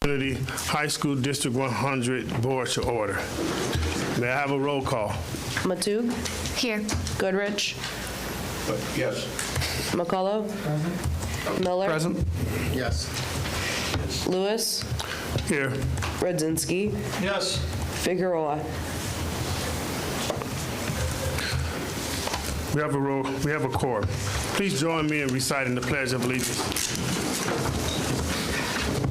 Community High School District 100 Board to order. May I have a roll call? Matug? Here. Goodrich? Yes. McCullough? Miller? Present. Yes. Lewis? Here. Radzinski? Yes. Figueroa? We have a quorum. Please join me in reciting the Pledge of Allegiance.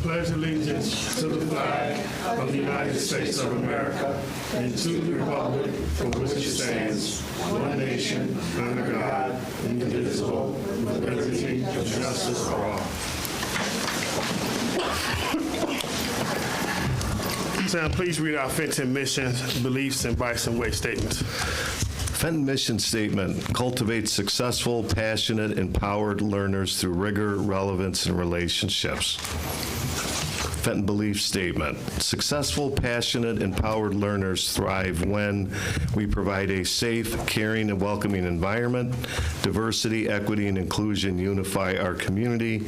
Pledge allegiance to the flag of the United States of America and to the republic for which it stands, one nation, under God, indivisible, with liberty and justice for all. Sam, please read our Fenton mission, beliefs, and Bison Way statements. Fenton mission statement: cultivate successful, passionate, empowered learners through rigor, relevance, and relationships. Fenton belief statement: successful, passionate, empowered learners thrive when we provide a safe, caring, and welcoming environment. Diversity, equity, and inclusion unify our community.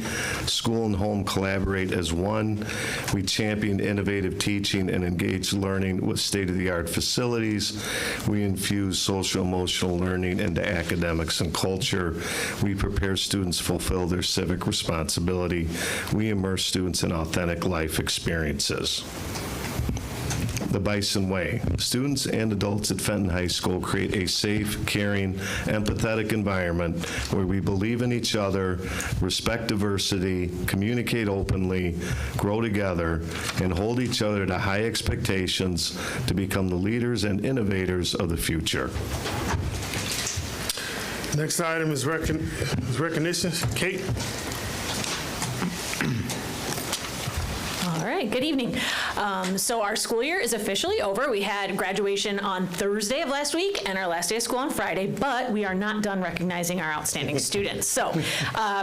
School and home collaborate as one. We champion innovative teaching and engage learning with state-of-the-art facilities. We infuse social-emotional learning into academics and culture. We prepare students to fulfill their civic responsibility. We immerse students in authentic life experiences. The Bison Way. Students and adults at Fenton High School create a safe, caring, empathetic environment where we believe in each other, respect diversity, communicate openly, grow together, and hold each other to high expectations to become the leaders and innovators of the future. Next item is recognitions. Kate? All right, good evening. So our school year is officially over. We had graduation on Thursday of last week and our last day of school on Friday, but we are not done recognizing our outstanding students. So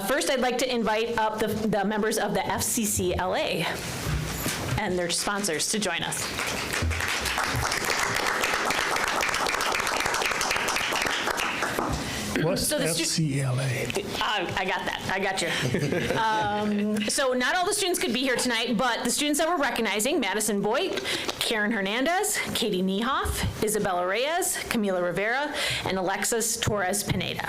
first I'd like to invite up the members of the FCCLA and their sponsors to join us. What's So the FCLA? I got that. I got you. So not all the students could be here tonight, but the students that we're recognizing: Madison Boyd, Karen Hernandez, Katie Niehoff, Isabella Reyes, Camila Rivera, and Alexis Torres Pineda.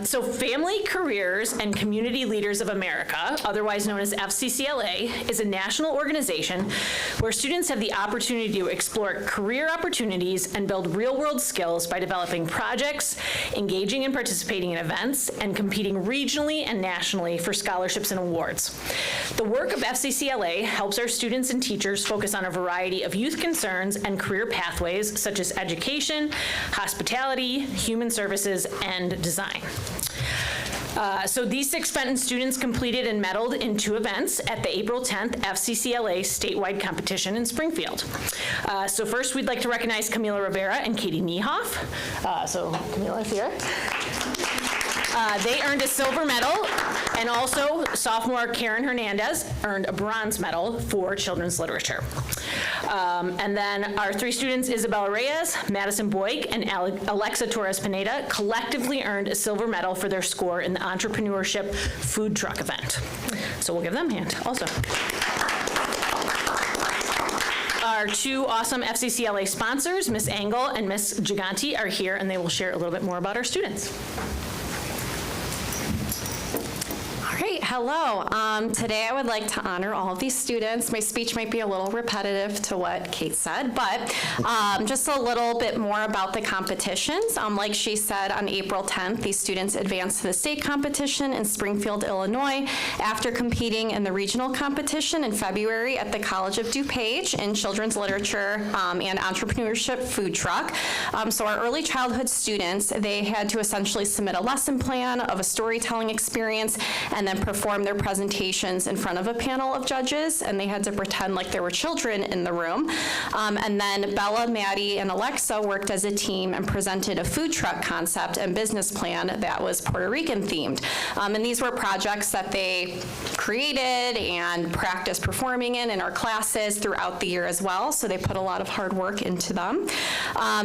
So Family Careers and Community Leaders of America, otherwise known as FCCLA, is a national organization where students have the opportunity to explore career opportunities and build real-world skills by developing projects, engaging and participating in events, and competing regionally and nationally for scholarships and awards. The work of FCCLA helps our students and teachers focus on a variety of youth concerns and career pathways such as education, hospitality, human services, and design. So these 6 Fenton students completed and medaled in 2 events at the April 10th FCCLA statewide competition in Springfield. So first we'd like to recognize Camila Rivera and Katie Niehoff. So Camila's here. They earned a silver medal, and also sophomore Karen Hernandez earned a bronze medal for children's literature. And then our 3 students, Isabella Reyes, Madison Boyd, and Alexa Torres Pineda, collectively earned a silver medal for their score in the entrepreneurship food truck event. So we'll give them a hand also. Our 2 awesome FCCLA sponsors, Ms. Engel and Ms. Giganti, are here, and they will share a little bit more about our students. Great, hello. Today I would like to honor all of these students. My speech might be a little repetitive to what Kate said, but just a little bit more about the competitions. Like she said, on April 10th, these students advanced to the state competition in Springfield, Illinois, after competing in the regional competition in February at the College of DuPage in children's literature and entrepreneurship food truck. So our early childhood students, they had to essentially submit a lesson plan of a storytelling experience and then perform their presentations in front of a panel of judges, and they had to pretend like there were children in the room. And then Bella, Maddie, and Alexa worked as a team and presented a food truck concept and business plan that was Puerto Rican themed. And these were projects that they created and practiced performing in our classes throughout the year as well, so they put a lot of hard work into them.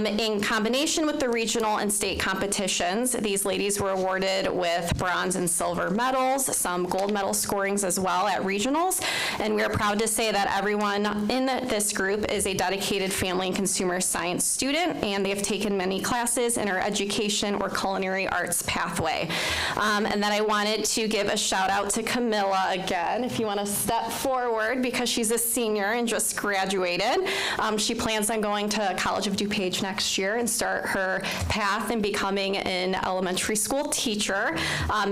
In combination with the regional and state competitions, these ladies were awarded with bronze and silver medals, some some gold medal scorings as well at regionals. And we are proud to say that everyone in this group is a dedicated family and consumer science student, and they have taken many classes in our education or culinary arts pathway. And then I wanted to give a shout out to Camilla again, if you want to step forward, because she's a senior and just graduated. She plans on going to College of DuPage next year and start her path in becoming an elementary school teacher.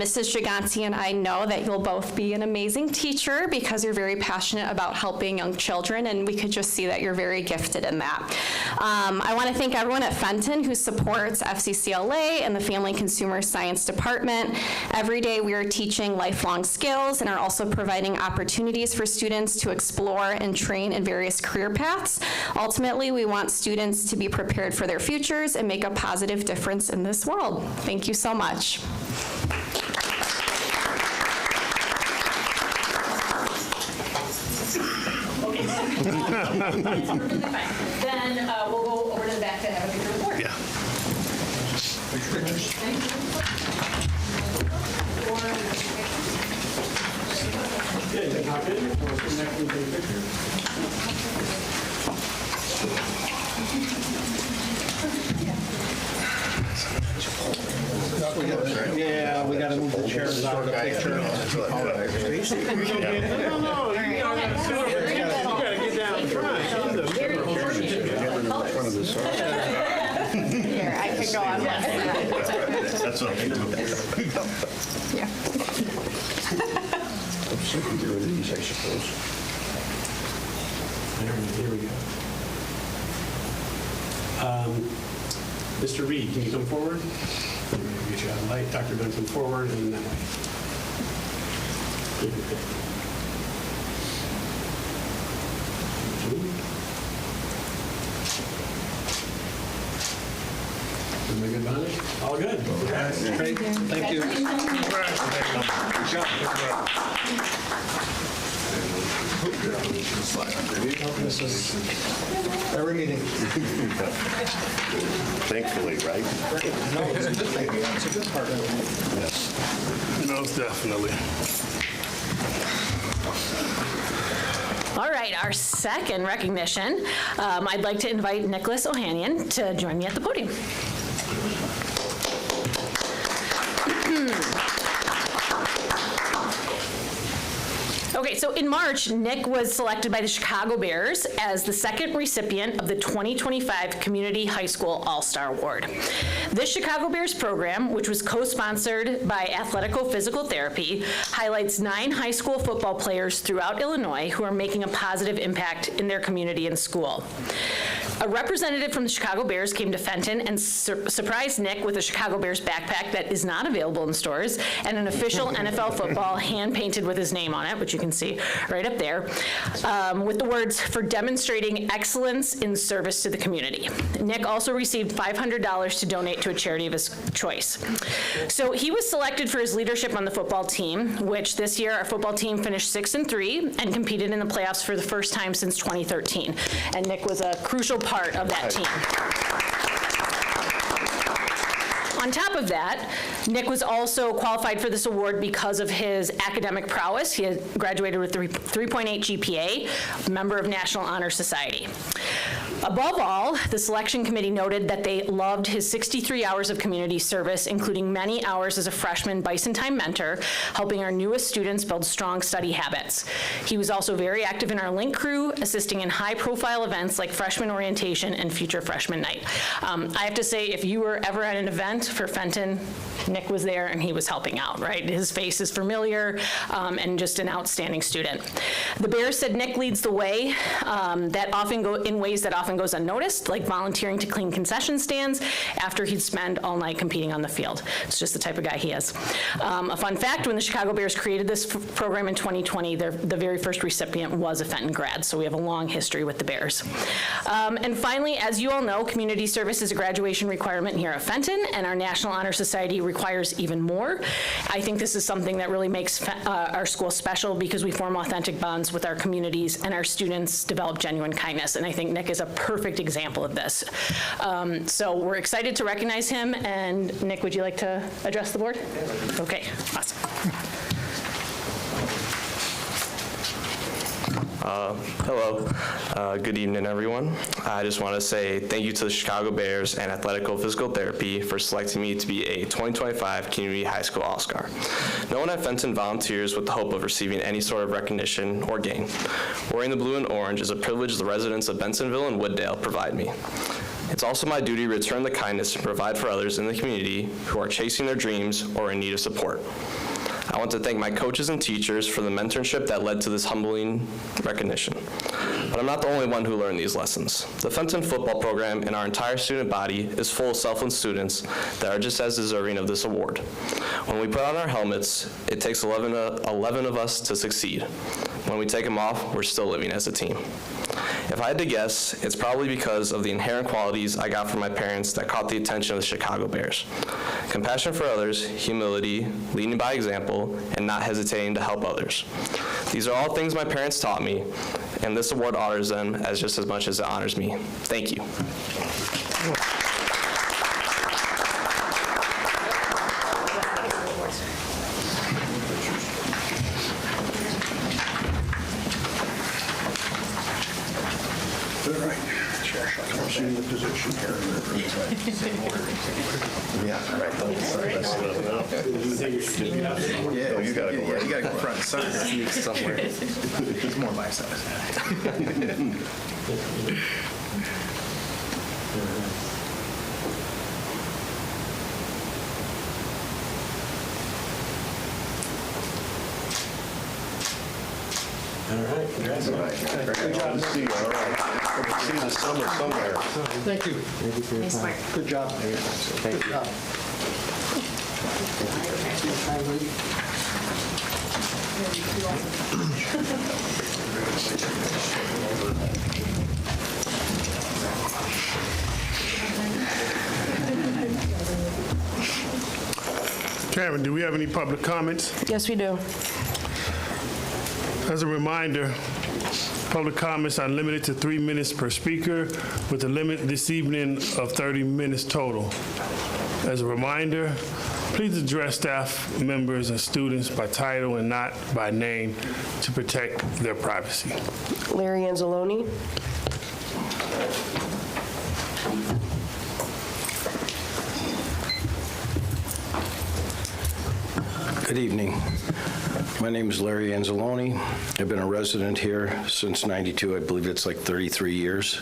Mrs. Giganti and I know that you'll both be an amazing teacher because you're very passionate about helping young children, and we could just see that you're very gifted in that. I want to thank everyone at Fenton who supports FCCLA and the Family and Consumer Science Department. Every day we are teaching lifelong skills and are also providing opportunities for students to explore and train in various career paths. Ultimately, we want students to be prepared for their futures and make a positive difference in this world. Thank you so much. Then we'll go over to the back to have a picture report. Yeah. Yeah, we gotta move the chairs out of the picture. No, you gotta get down front. Here, I could go on one. That's what I do. Here we go. Mr. Reed, can you come forward? Get you out of light. Dr. Dunn, come forward and that way. Am I good, Bonnie? All good? Great, thank you. This is every meeting. Thankfully, right? No, it's a good thing. It's a good part of it. Yes. Most definitely. All right, our second recognition, I'd like to invite Nicholas Ohanian to join me at the podium. Okay, so in March, Nick was selected by the Chicago Bears as the second recipient of the 2025 Community High School All-Star Award. This Chicago Bears program, which was co-sponsored by Athletico Physical Therapy, highlights 9 high school football players throughout Illinois who are making a positive impact in their community and school. A representative from the Chicago Bears came to Fenton and surprised Nick with a Chicago Bears backpack that is not available in stores and an official NFL football hand-painted with his name on it, which you can see right up there, with the words, "For demonstrating excellence in service to the community." Nick also received $500 to donate to a charity of his choice. So he was selected for his leadership on the football team, which this year our football team finished 6-3 and competed in the playoffs for the first time since 2013. And Nick was a crucial part of that team. On top of that, Nick was also qualified for this award because of his academic prowess. He had graduated with 3.8 GPA, member of National Honor Society. Above all, the selection committee noted that they loved his 63 hours of community service, including many hours as a freshman Bison Time mentor, helping our newest students build strong study habits. He was also very active in our Link crew, assisting in high-profile events like freshman orientation and future freshman night. I have to say, if you were ever at an event for Fenton, Nick was there and he was helping out, right? His face is familiar and just an outstanding student. The Bears said Nick leads the way in ways that often goes unnoticed, like volunteering to clean concession stands after he'd spend all night competing on the field. It's just the type of guy he is. A fun fact, when the Chicago Bears created this program in 2020, the very first recipient was a Fenton grad, so we have a long history with the Bears. And finally, as you all know, community service is a graduation requirement here at Fenton, and our National Honor Society requires even more. I think this is something that really makes our school special because we form authentic bonds with our communities and our students develop genuine kindness, and I think Nick is a perfect example of this. So we're excited to recognize him, and Nick, would you like to address the board? Okay, awesome. Hello. Good evening, everyone. I just want to say thank you to the Chicago Bears and Athletical Physical Therapy for selecting me to be a 2025 Community High School All-Star. No one at Fenton volunteers with the hope of receiving any sort of recognition or gain. Wearing the blue and orange is a privilege the residents of Bensonville and Wooddale provide me. It's also my duty to return the kindness and provide for others in the community who are chasing their dreams or in need of support. I want to thank my coaches and teachers for the mentorship that led to this humbling recognition. But I'm not the only one who learned these lessons. The Fenton football program and our entire student body is full of selfless students that are just as deserving of this award. When we put on our helmets, it takes 11 of us to succeed. When we take them off, we're still living as a team. If I had to guess, it's probably because of the inherent qualities I got from my parents that caught the attention of the Chicago Bears. Compassion for others, humility, leading by example, and not hesitating to help others. These are all things my parents taught me, and this award honors them as just as much as it honors me. Thank you. In the position here. Yeah, right. Yeah, you gotta go. You gotta go front and center. Sneak somewhere. It's more my size. All right, congrats. Good job. See you. All right. Hope to see you this summer somewhere. Thank you. Good job. Thank you. Good job. Karen, do we have any public comments? Yes, we do. As a reminder, public comments are limited to 3 minutes per speaker with a limit this evening of 30 minutes total. As a reminder, please address staff members and students by title and not by name to protect their privacy. Larry Anzalone. Good evening. My name is Larry Anzalone. I've been a resident here since '92. I believe it's like 33 years.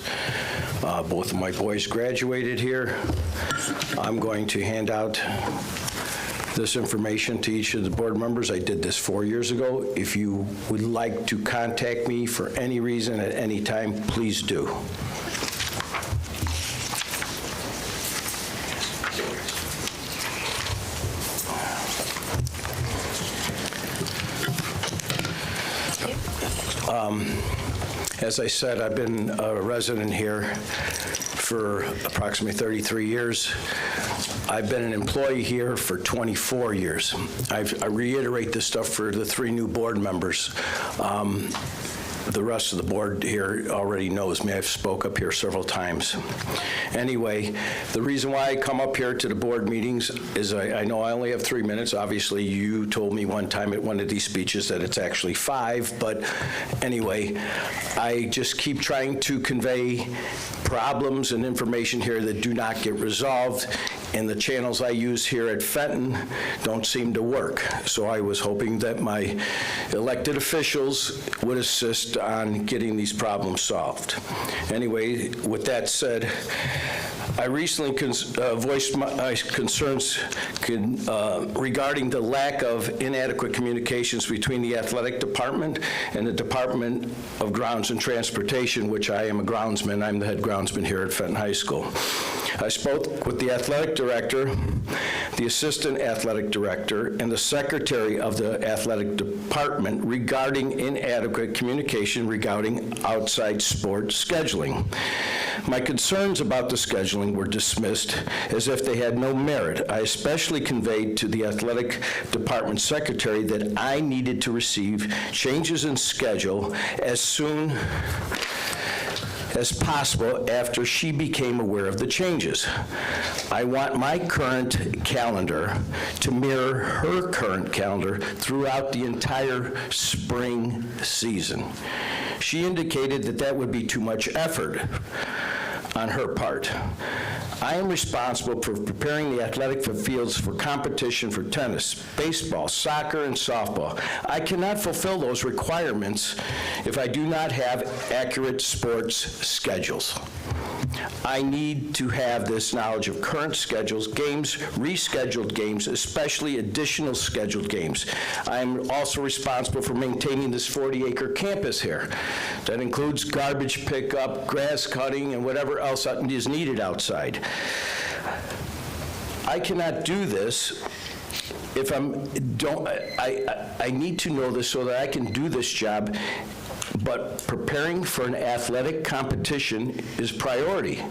Both of my boys graduated here. I'm going to hand out this information to each of the board members. I did this 4 years ago. If you would like to contact me for any reason at any time, please do. As I said, I've been a resident here for approximately 33 years. I've been an employee here for 24 years. I reiterate this stuff for the 3 new board members. The rest of the board here already knows me. I've spoke up here several times. Anyway, the reason why I come up here to the board meetings is I know I only have 3 minutes. Obviously, you told me one time at one of these speeches that it's actually 5, but anyway, I just keep trying to convey problems and information here that do not get resolved, and the channels I use here at Fenton don't seem to work. So I was hoping that my elected officials would assist on getting these problems solved. Anyway, with that said, I recently voiced my concerns regarding the lack of inadequate communications between the athletic department and the Department of Grounds and Transportation, which I am a groundsman. I'm the head groundsman here at Fenton High School. I spoke with the athletic director, the assistant athletic director, and the secretary of the athletic department regarding inadequate communication regarding outside sport scheduling. My concerns about the scheduling were dismissed as if they had no merit. I especially conveyed to the athletic department secretary that I needed to receive changes in schedule as soon as possible after she became aware of the changes. I want my current calendar to mirror her current calendar throughout the entire spring season. She indicated that that would be too much effort on her part. I am responsible for preparing the athletic fields for competition for tennis, baseball, soccer, and softball. I cannot fulfill those requirements if I do not have accurate sports schedules. I need to have this knowledge of current schedules, games, rescheduled games, especially additional scheduled games. I am also responsible for maintaining this 40-acre campus here. That includes garbage pickup, grass cutting, and whatever else is needed outside. I cannot do this if I need to know this so that I can do this job, but preparing for an athletic competition is priority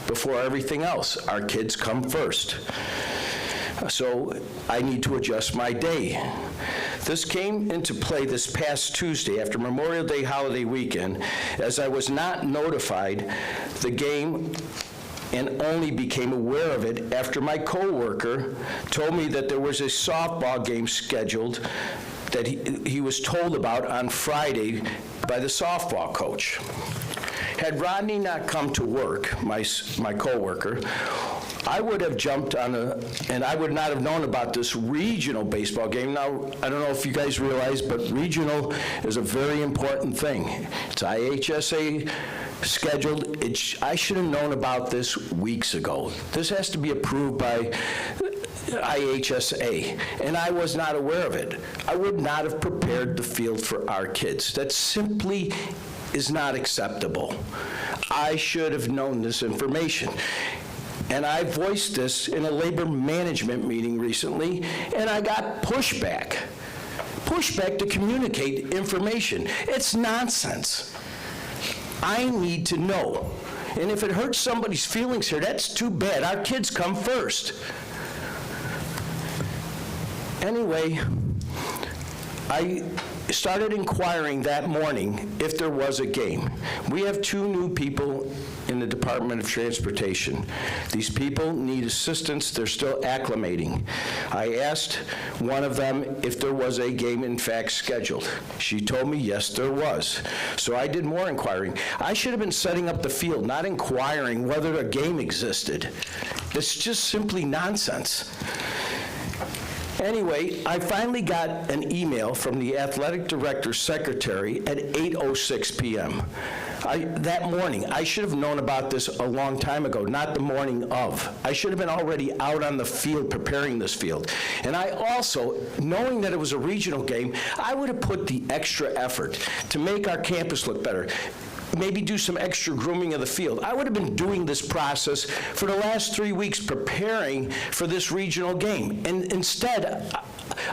before everything else. Our kids come first. So I need to adjust my day. This came into play this past Tuesday after Memorial Day holiday weekend, as I was not notified the game and only became aware of it after my coworker told me that there was a softball game scheduled that he was told about on Friday by the softball coach. Had Rodney not come to work, my coworker, I would have jumped on and I would not have known about this regional baseball game. Now, I don't know if you guys realize, but regional is a very important thing. It's IHSA scheduled. I should have known about this weeks ago. This has to be approved by IHSA, and I was not aware of it. I would not have prepared the field for our kids. That simply is not acceptable. I should have known this information. And I voiced this in a labor management meeting recently, and I got pushback. Pushback to communicate information. It's nonsense. I need to know. And if it hurts somebody's feelings here, that's too bad. Our kids come first. Anyway, I started inquiring that morning if there was a game. We have 2 new people in the Department of Transportation. These people need assistance. They're still acclimating. I asked one of them if there was a game in fact scheduled. She told me yes, there was. So I did more inquiring. I should have been setting up the field, not inquiring whether a game existed. It's just simply nonsense. Anyway, I finally got an email from the athletic director's secretary at 8:06 p.m. That morning. I should have known about this a long time ago, not the morning of. I should have been already out on the field preparing this field. And I also, knowing that it was a regional game, I would have put the extra effort to make our campus look better. Maybe do some extra grooming of the field. I would have been doing this process for the last 3 weeks, preparing for this regional game. And instead,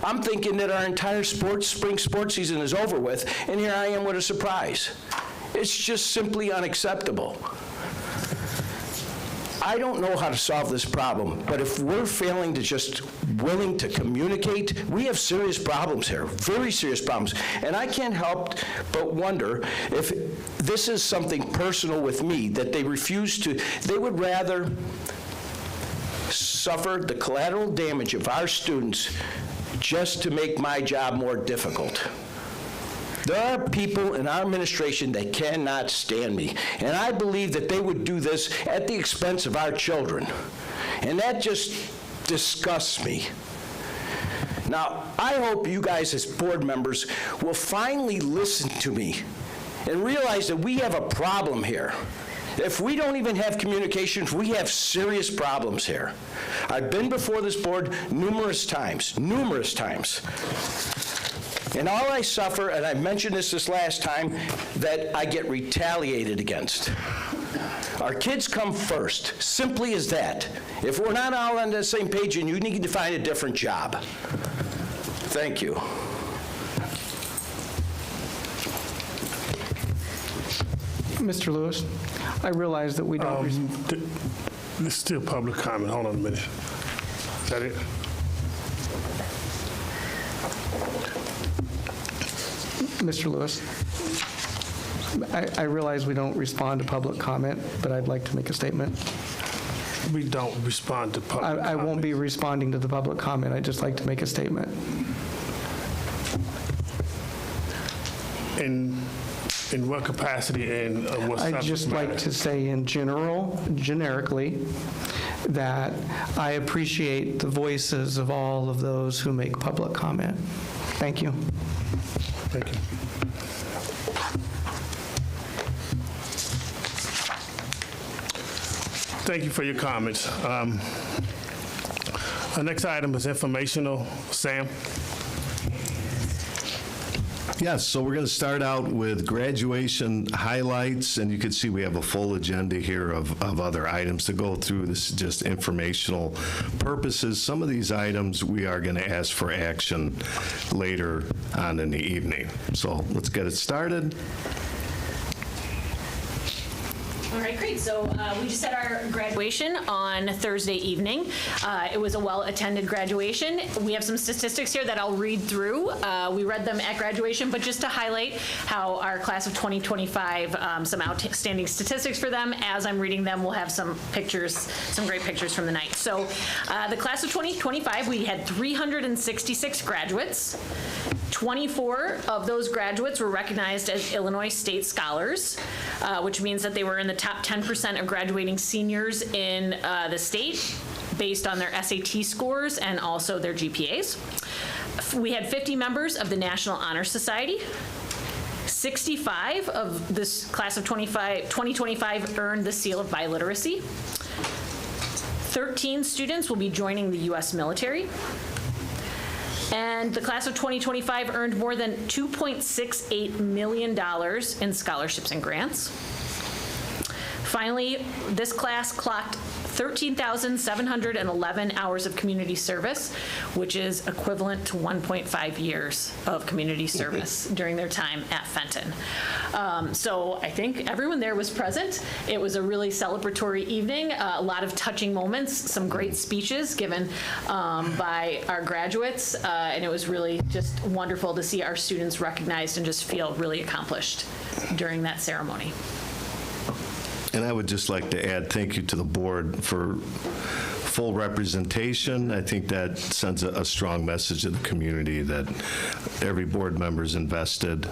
I'm thinking that our entire spring sports season is over with, and here I am with a surprise. It's just simply unacceptable. I don't know how to solve this problem, but if we're failing to just willing to communicate, we have serious problems here, very serious problems. And I can't help but wonder if this is something personal with me, that they refuse to, they would rather suffer the collateral damage of our students just to make my job more difficult. There are people in our administration that cannot stand me, and I believe that they would do this at the expense of our children. And that just disgusts me. Now, I hope you guys as board members will finally listen to me and realize that we have a problem here. If we don't even have communications, we have serious problems here. I've been before this board numerous times. And all I suffer, and I mentioned this last time, that I get retaliated against. Our kids come first, simply as that. If we're not all on the same page, and you need to find a different job. Thank you. Mr. Lewis, I realize that we don't... There's still public comment. Hold on a minute. Is that it? Mr. Lewis, I realize we don't respond to public comment, but I'd like to make a statement. We don't respond to public comment. I won't be responding to the public comment. I'd just like to make a statement. And In what capacity and what subject I'd just matter? like to say in general, generically, that I appreciate the voices of all of those who make public comment. Thank you. Thank you. Thank you for your comments. Our next item is informational. Sam? Yes, so we're going to start out with graduation highlights, and you can see we have a full agenda here of other items to go through. This is just informational purposes. Some of these items we are going to ask for action later on in the evening. So let's get it started. All right, great. So we just had our graduation on Thursday evening. It was a well-attended graduation. We have some statistics here that I'll read through. We read them at graduation, but just to highlight how our class of 2025, some outstanding statistics for them. As I'm reading them, we'll have some pictures, some great pictures from the night. So the class of 2025, we had 366 graduates. 24 of those graduates were recognized as Illinois State Scholars, which means that they were in the top 10% of graduating seniors in the state based on their SAT scores and also their GPAs. We had 50 members of the National Honor Society. 65 of this class of 2025 earned the seal of biliteracy. 13 students will be joining the U.S. military. And the class of 2025 earned more than $2.68 million in scholarships and grants. Finally, this class clocked 13,711 hours of community service, which is equivalent to 1.5 years of community service during their time at Fenton. So I think everyone there was present. It was a really celebratory evening, a lot of touching moments, some great speeches given by our graduates, and it was really just wonderful to see our students recognized and just feel really accomplished during that ceremony. And I would just like to add thank you to the board for full representation. I think that sends a strong message to the community that every board member's invested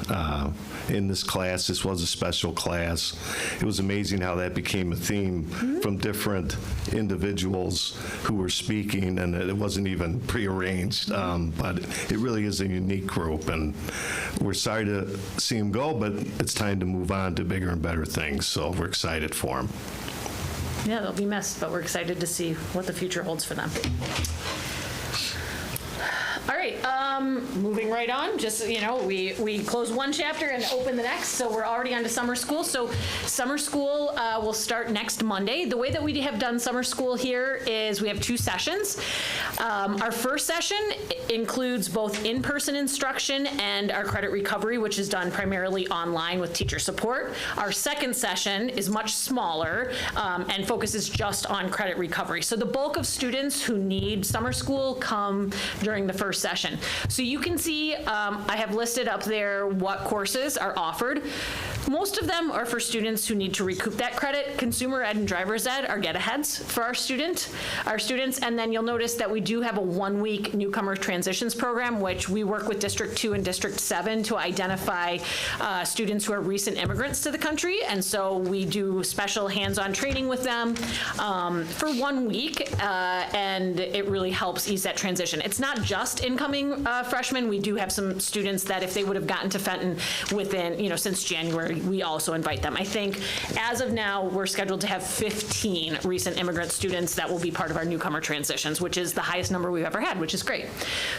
in this class. This was a special class. It was amazing how that became a theme from different individuals who were speaking, and it wasn't even prearranged, but it really is a unique group, and we're sorry to see them go, but it's time to move on to bigger and better things, so we're excited for them. Yeah, they'll be missed, but we're excited to see what the future holds for them. All right, moving right on, just, we close one chapter and open the next, so we're already on to summer school. So summer school will start next Monday. The way that we have done summer school here is we have 2 sessions. Our first session includes both in-person instruction and our credit recovery, which is done primarily online with teacher support. Our second session is much smaller and focuses just on credit recovery. So the bulk of students who need summer school come during the first session. So you can see I have listed up there what courses are offered. Most of them are for students who need to recoup that credit. Consumer ed and driver's ed are get-aheads for our students. And then you'll notice that we do have a 1-week newcomer transitions program, which we work with District 2 and District 7 to identify students who are recent immigrants to the country. And so we do special hands-on training with them for 1 week, and it really helps ease that transition. It's not just incoming freshmen. We do have some students that if they would have gotten to Fenton within, since January, we also invite them. I think as of now, we're scheduled to have 15 recent immigrant students that will be part of our newcomer transitions, which is the highest number we've ever had, which is great.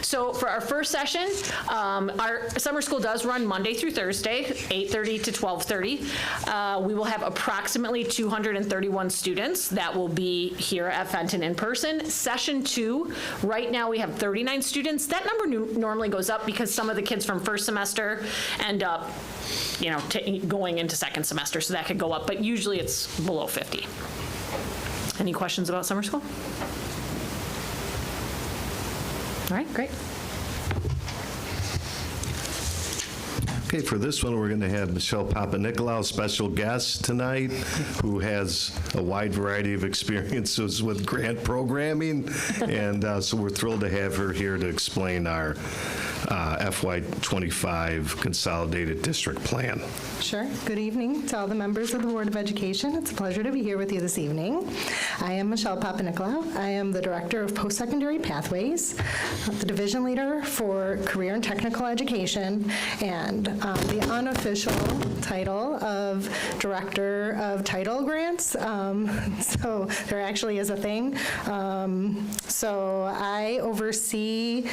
So for our first session, our summer school does run Monday through Thursday, 8:30 to 12:30. We will have approximately 231 students that will be here at Fenton in person. Session 2, right now we have 39 students. That number normally goes up because some of the kids from first semester end up going into second semester, so that could go up, but usually it's below 50. Any questions about summer school? All right, great. Okay, for this one, we're going to have Michelle Papanicolaou, special guest tonight, who has a wide variety of experiences with grant programming, and so we're thrilled to have her here to explain our FY25 Consolidated District Plan. Sure. Good evening to all the members of the Board of Education. It's a pleasure to be here with you this evening. I am Michelle Papanicolaou. I am the Director of Post-Secondary Pathways, the Division Leader for Career and Technical Education, and the unofficial title of Director of Title Grants. So there actually is a thing. So I oversee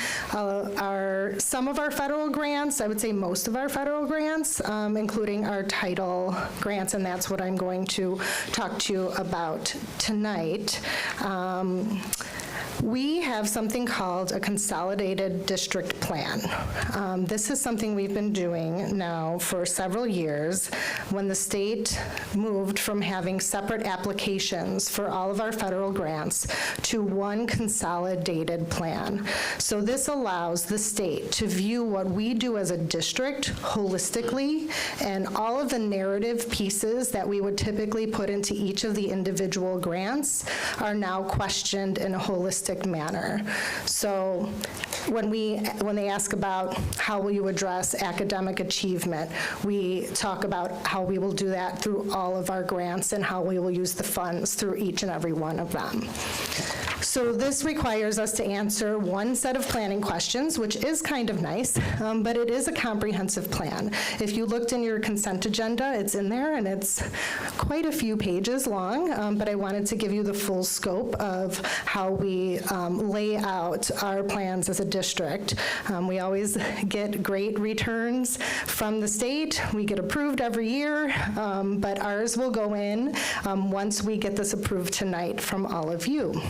some of our federal grants, I would say most of our federal grants, including our title grants, and that's what I'm going to talk to you about tonight. We have something called a consolidated district plan. This is something we've been doing now for several years. When the state moved from having separate applications for all of our federal grants to one consolidated plan. So this allows the state to view what we do as a district holistically, and all of the narrative pieces that we would typically put into each of the individual grants are now questioned in a holistic manner. So when they ask about how will you address academic achievement, we talk about how we will do that through all of our grants and how we will use the funds through each and every one of them. So this requires us to answer one set of planning questions, which is kind of nice, but it is a comprehensive plan. If you looked in your consent agenda, it's in there, and it's quite a few pages long, but I wanted to give you the full scope of how we lay out our plans as a district. We always get great returns from the state. We get approved every year, but ours will go in once we get this approved tonight from all of you.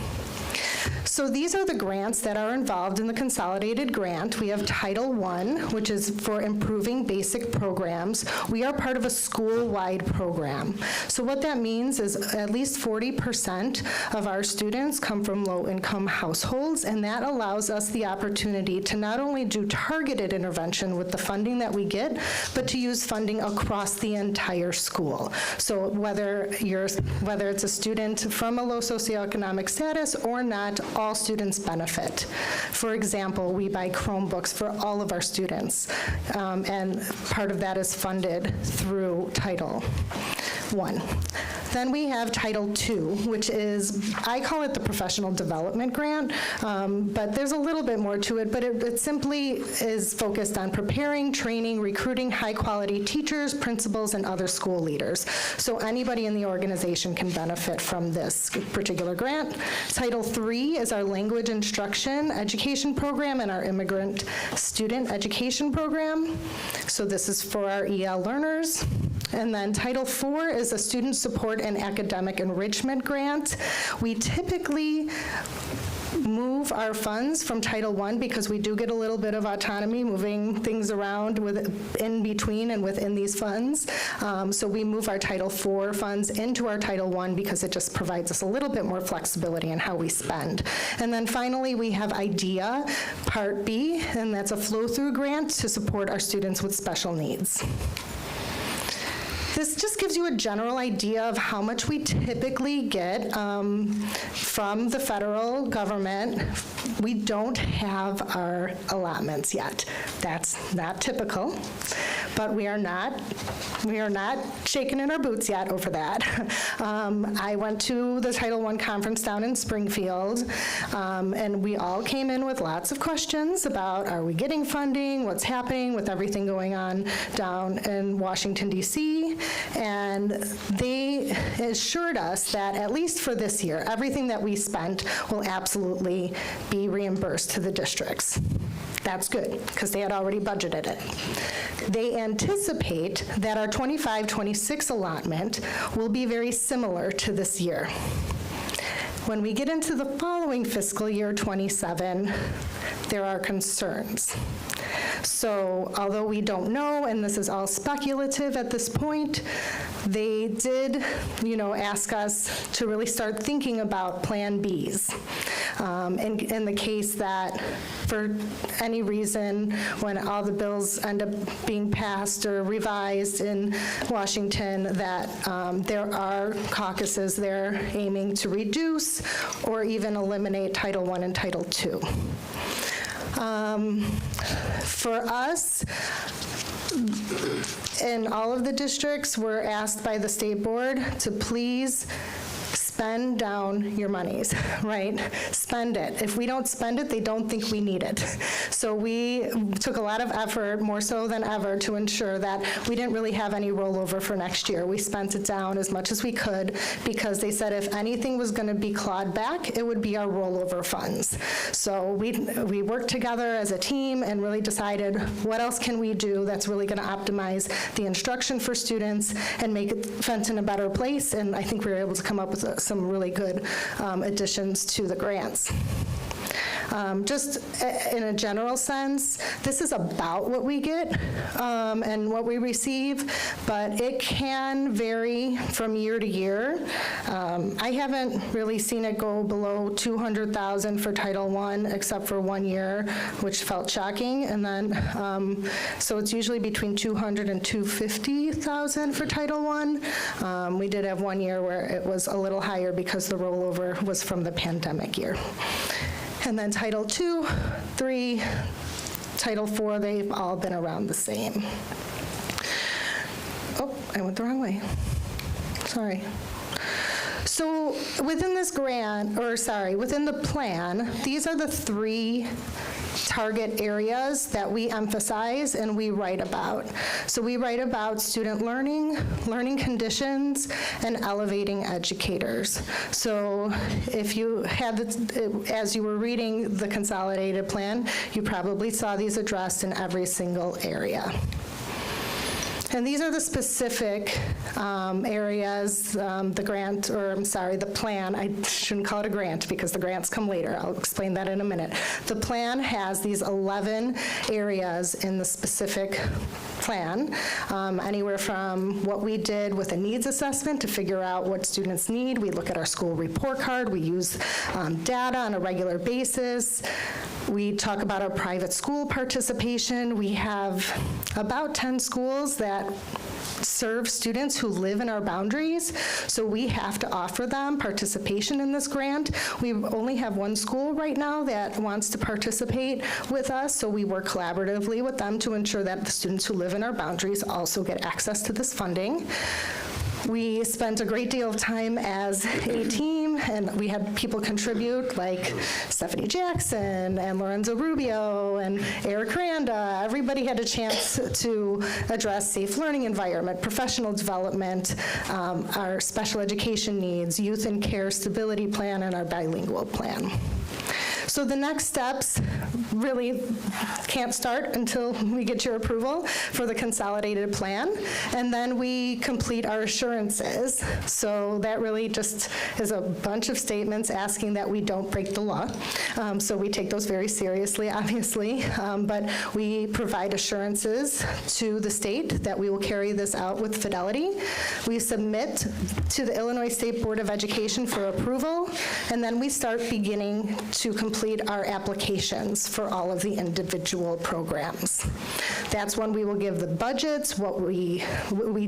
So these are the grants that are involved in the consolidated grant. We have Title I, which is for improving basic programs. We are part of a school-wide program. So what that means is at least 40% of our students come from low-income households, and that allows us the opportunity to not only do targeted intervention with the funding that we get, but to use funding across the entire school. So whether it's a student from a low socioeconomic status or not, all students benefit. For example, we buy Chromebooks for all of our students, and part of that is funded through Title I. Then we have Title II, which is, I call it the professional development grant, but there's a little bit more to it, but it simply is focused on preparing, training, recruiting high-quality teachers, principals, and other school leaders. So anybody in the organization can benefit from this particular grant. Title III is our language instruction education program and our immigrant student education program. So this is for our EL learners. And then Title IV is a student support and academic enrichment grant. We typically move our funds from Title I because we do get a little bit of autonomy moving things around in between and within these funds. So we move our Title IV funds into our Title I because it just provides us a little bit more flexibility in how we spend. And then finally, we have IDEA Part B, and that's a flow-through grant to support our students with special needs. This just gives you a general idea of how much we typically get from the federal government. We don't have our allotments yet. That's not typical, but we are not shaking in our boots yet over that. I went to the Title I conference down in Springfield, and we all came in with lots of questions about, are we getting funding? What's happening with everything going on down in Washington, D.C.? And they assured us that at least for this year, everything that we spent will absolutely be reimbursed to the districts. That's good, because they had already budgeted it. They anticipate that our 25-26 allotment will be very similar to this year. When we get into the following fiscal year, 27, there are concerns. So although we don't know, and this is all speculative at this point, they did, ask us to really start thinking about Plan Bs. In the case that, for any reason, when all the bills end up being passed or revised in Washington, that there are caucuses there aiming to reduce or even eliminate Title I and Title II. for us, in all of the districts, we're asked by the state board to please spend down your monies, right? Spend it. If we don't spend it, they don't think we need it. So we took a lot of effort, more so than ever, to ensure that we didn't really have any rollover for next year. We spent it down as much as we could because they said if anything was going to be clawed back, it would be our rollover funds. So we worked together as a team and really decided what else can we do that's really going to optimize the instruction for students and make Fenton a better place. And I think we were able to come up with some really good additions to the grants. Just in a general sense, this is about what we get and what we receive, but it can vary from year to year. I haven't really seen it go below $200,000 for Title I, except for 1 year, which felt shocking. And then, so it's usually between $200,000 and $250,000 for Title I. We did have 1 year where it was a little higher because the rollover was from the pandemic year. And then Title II, III, Title IV, they've all been around the same. Oh, I went the wrong way. Sorry. So within this grant, or sorry, within the plan, these are the 3 target areas that we emphasize and we write about. So we write about student learning, learning conditions, and elevating educators. So if you had, as you were reading the consolidated plan, you probably saw these addressed in every single area. And these are the specific areas, the grant, or I'm sorry, the plan. I shouldn't call it a grant because the grants come later. I'll explain that in a minute. The plan has these 11 areas in the specific plan, anywhere from what we did with a needs assessment to figure out what students need. We look at our school report card. We use data on a regular basis. We talk about our private school participation. We have about 10 schools that serve students who live in our boundaries, so we have to offer them participation in this grant. We only have 1 school right now that wants to participate with us, so we work collaboratively with them to ensure that the students who live in our boundaries also get access to this funding. We spent a great deal of time as a team, and we had people contribute like Stephanie Jackson and Lorenzo Rubio and Eric Randa. Everybody had a chance to address safe learning environment, professional development, our special education needs, youth and care stability plan, and our bilingual plan. So the next steps really can't start until we get your approval for the consolidated plan, and then we complete our assurances. So that really just is a bunch of statements asking that we don't break the law. So we take those very seriously, obviously, but we provide assurances to the state that we will carry this out with fidelity. We submit to the Illinois State Board of Education for approval, and then we start beginning to complete our applications for all of the individual programs. That's when we will give the budgets, what we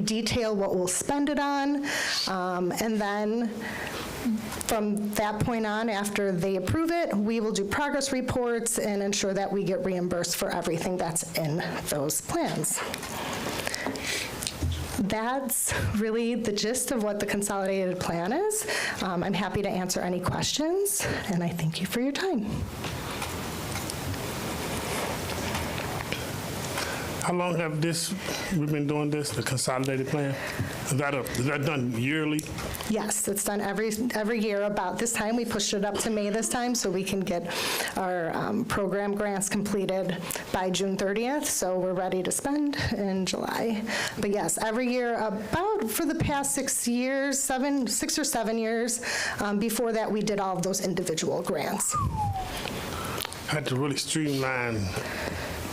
detail what we'll spend it on, and then from that point on, after they approve it, we will do progress reports and ensure that we get reimbursed for everything that's in those plans. That's really the gist of what the consolidated plan is. I'm happy to answer any questions, and I thank you for your time. How long have we've been doing this, the consolidated plan? Is that done yearly? Yes, it's done every year about this time. We pushed it up to May this time so we can get our program grants completed by June 30th, so we're ready to spend in July. But yes, every year, about for the past 6 years, 6 or 7 years, before that we did all of those individual grants. Had to really streamline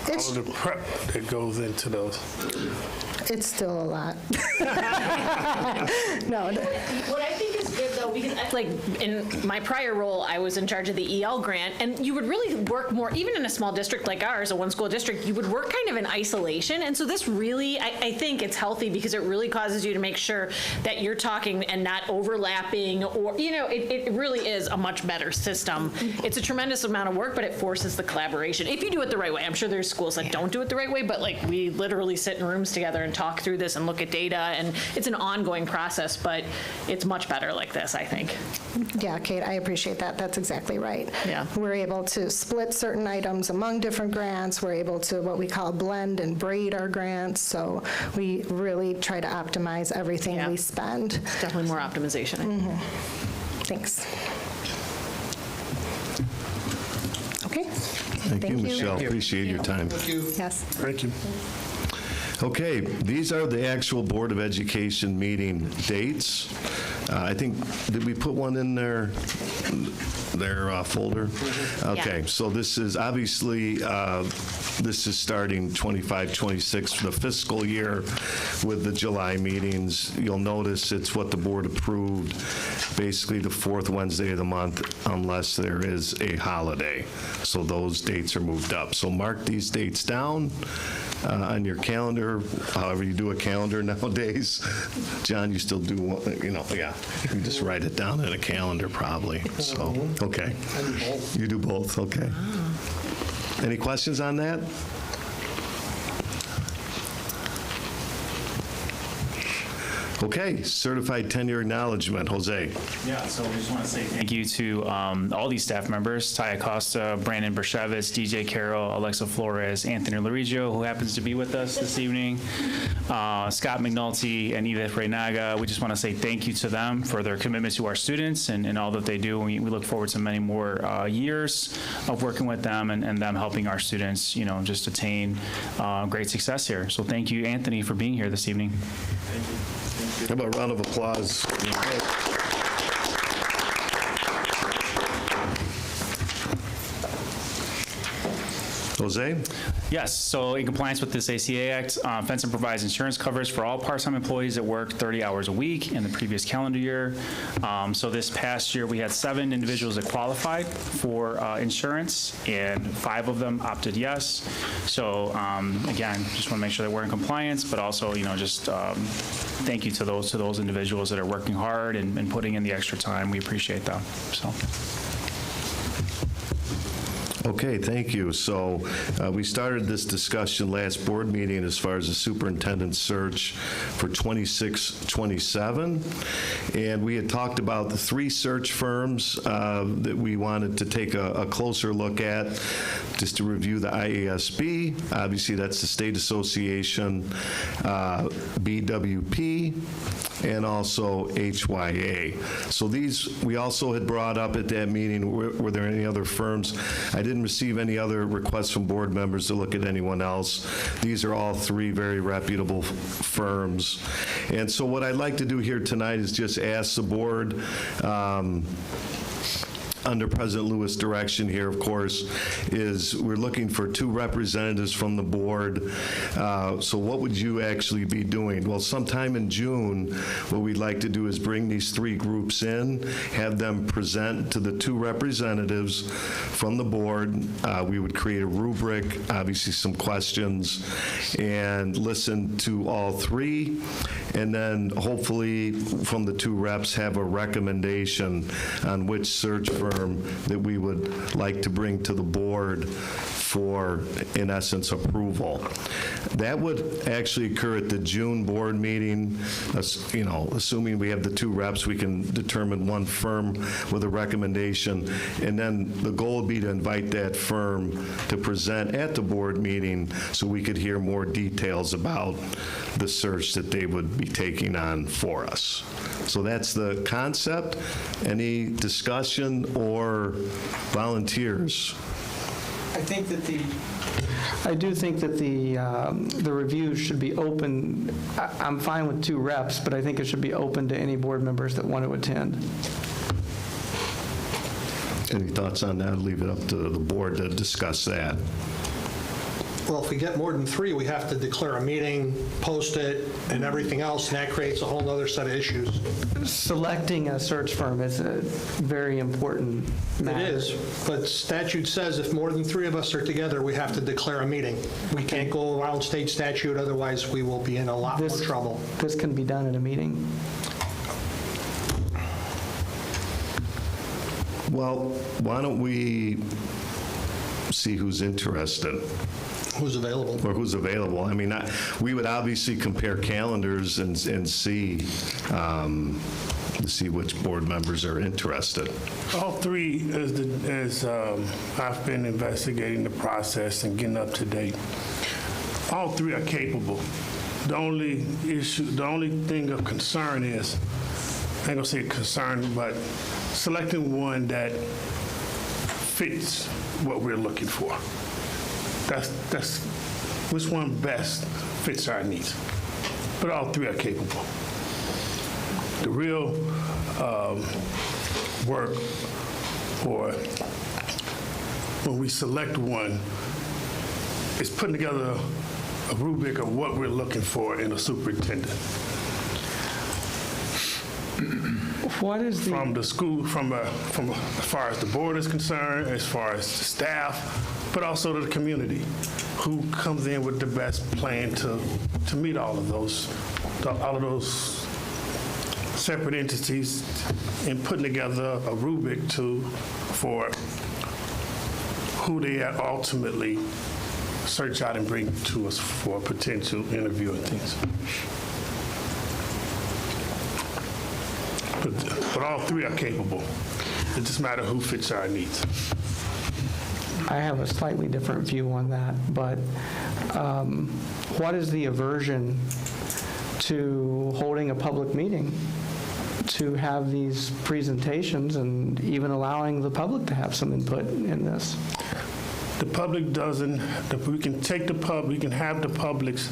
all of the prep that goes into those. It's still a lot. No, What I think is good though, because like in my prior role, I was in charge of the EL grant, and you would really work more, even in a small district like ours, a one school district, you would work kind of in isolation. And so this really, I think it's healthy because it really causes you to make sure that you're talking and not overlapping, or, it really is a much better system. It's a tremendous amount of work, but it forces the collaboration. If you do it the right way, I'm sure there's schools that don't do it the right way, but like we literally sit in rooms together and talk through this and look at data, and it's an ongoing process, but it's much better like this, I think. yeah, Kate, I appreciate that. That's exactly right. Yeah. We're able to split certain items among different grants. We're able to what we call blend and braid our grants. So we really try to optimize everything Yeah. we spend. Definitely more optimization. Thanks. Okay. Thank you, Michelle. Appreciate your time. Yes. Thank you. Okay, these are the actual Board of Education meeting dates. I think, did we put one in their folder? Okay, so this is obviously, this is starting 25, 26 for the fiscal year with the July meetings. You'll notice it's what the board approved, basically the fourth Wednesday of the month, unless there is a holiday. So those dates are moved up. So mark these dates down on your calendar, however you do a calendar nowadays. John, you still do one, yeah. You just write it down in a calendar probably. So, okay. I do both. You do both, okay. Any questions on that? Okay, certified tenure acknowledgement, Jose. Yeah, so we just want to say thank you to all these staff members, Ty Acosta, Brandon Bershevitz, DJ Carroll, Alexa Flores, Anthony Larigio, who happens to be with us this evening, Scott McNulty, and Edith Reynaga. We just want to say thank you to them for their commitment to our students and all that they do. We look forward to many more years of working with them and them helping our students, just attain great success here. So thank you, Anthony, for being here this evening. Thank you. How about a round of applause? Jose? Yes, so in compliance with this ACA Act, Fenton provides insurance coverage for all part-time employees that work 30 hours a week in the previous calendar year. So this past year, we had 7 individuals that qualified for insurance, and 5 of them opted yes. So again, just want to make sure that we're in compliance, but also, just thank you to those individuals that are working hard and putting in the extra time. We appreciate them. So. Okay, thank you. So we started this discussion last board meeting as far as the superintendent search for 26-27, and we had talked about the 3 search firms that we wanted to take a closer look at, just to review the IASB. Obviously, that's the State Association, BWP, and also HYA. So these, we also had brought up at that meeting, were there any other firms? I didn't receive any other requests from board members to look at anyone else. These are all 3 very reputable firms. And so what I'd like to do here tonight is just ask the board, under President Lewis' direction here, of course, is we're looking for 2 representatives from the board. So what would you actually be doing? Well, sometime in June, what we'd like to do is bring these 3 groups in, have them present to the 2 representatives from the board. We would create a rubric, obviously some questions, and listen to all 3. And then hopefully from the 2 reps have a recommendation on which search firm that we would like to bring to the board for, in essence, approval. That would actually occur at the June board meeting. Assuming we have the 2 reps, we can determine 1 firm with a recommendation, and then the goal would be to invite that firm to present at the board meeting so we could hear more details about the search that they would be taking on for us. So that's the concept. Any discussion or volunteers? I do think that the review should be open. I'm fine with 2 reps, but I think it should be open to any board members that want to attend. Any thoughts on that? I'll leave it up to the board to discuss that. Well, if we get more than 3, we have to declare a meeting, post it, and everything else, and that creates a whole other set of issues. Selecting a search firm is a very important matter. It is, but statute says if more than 3 of us are together, we have to declare a meeting. We can't go around state statute, otherwise we will be in a lot more trouble. This can be done in a meeting. Well, why don't we see who's interested? Who's available? Or who's available. I mean, we would obviously compare calendars and see which board members are interested. All 3, as I've been investigating the process and getting up to date, all 3 are capable. The only thing of concern is, I ain't gonna say concern, but selecting one that fits what we're looking for. That's which one best fits our needs. But all 3 are capable. The real work, or when we select one, is putting together a rubric of what we're looking for in a superintendent. What is from the school, from as far as the board is concerned, as far as the staff, but also to the community, who comes in with the best plan to meet all of those separate entities, and putting together a rubric for who they ultimately search out and bring to us for a potential interview and things. But all 3 are capable. It just matters who fits our needs. I have a slightly different view on that, but what is the aversion to holding a public meeting to have these presentations and even allowing the public to have some input in this? The public doesn't, we can take the public, we can have the public's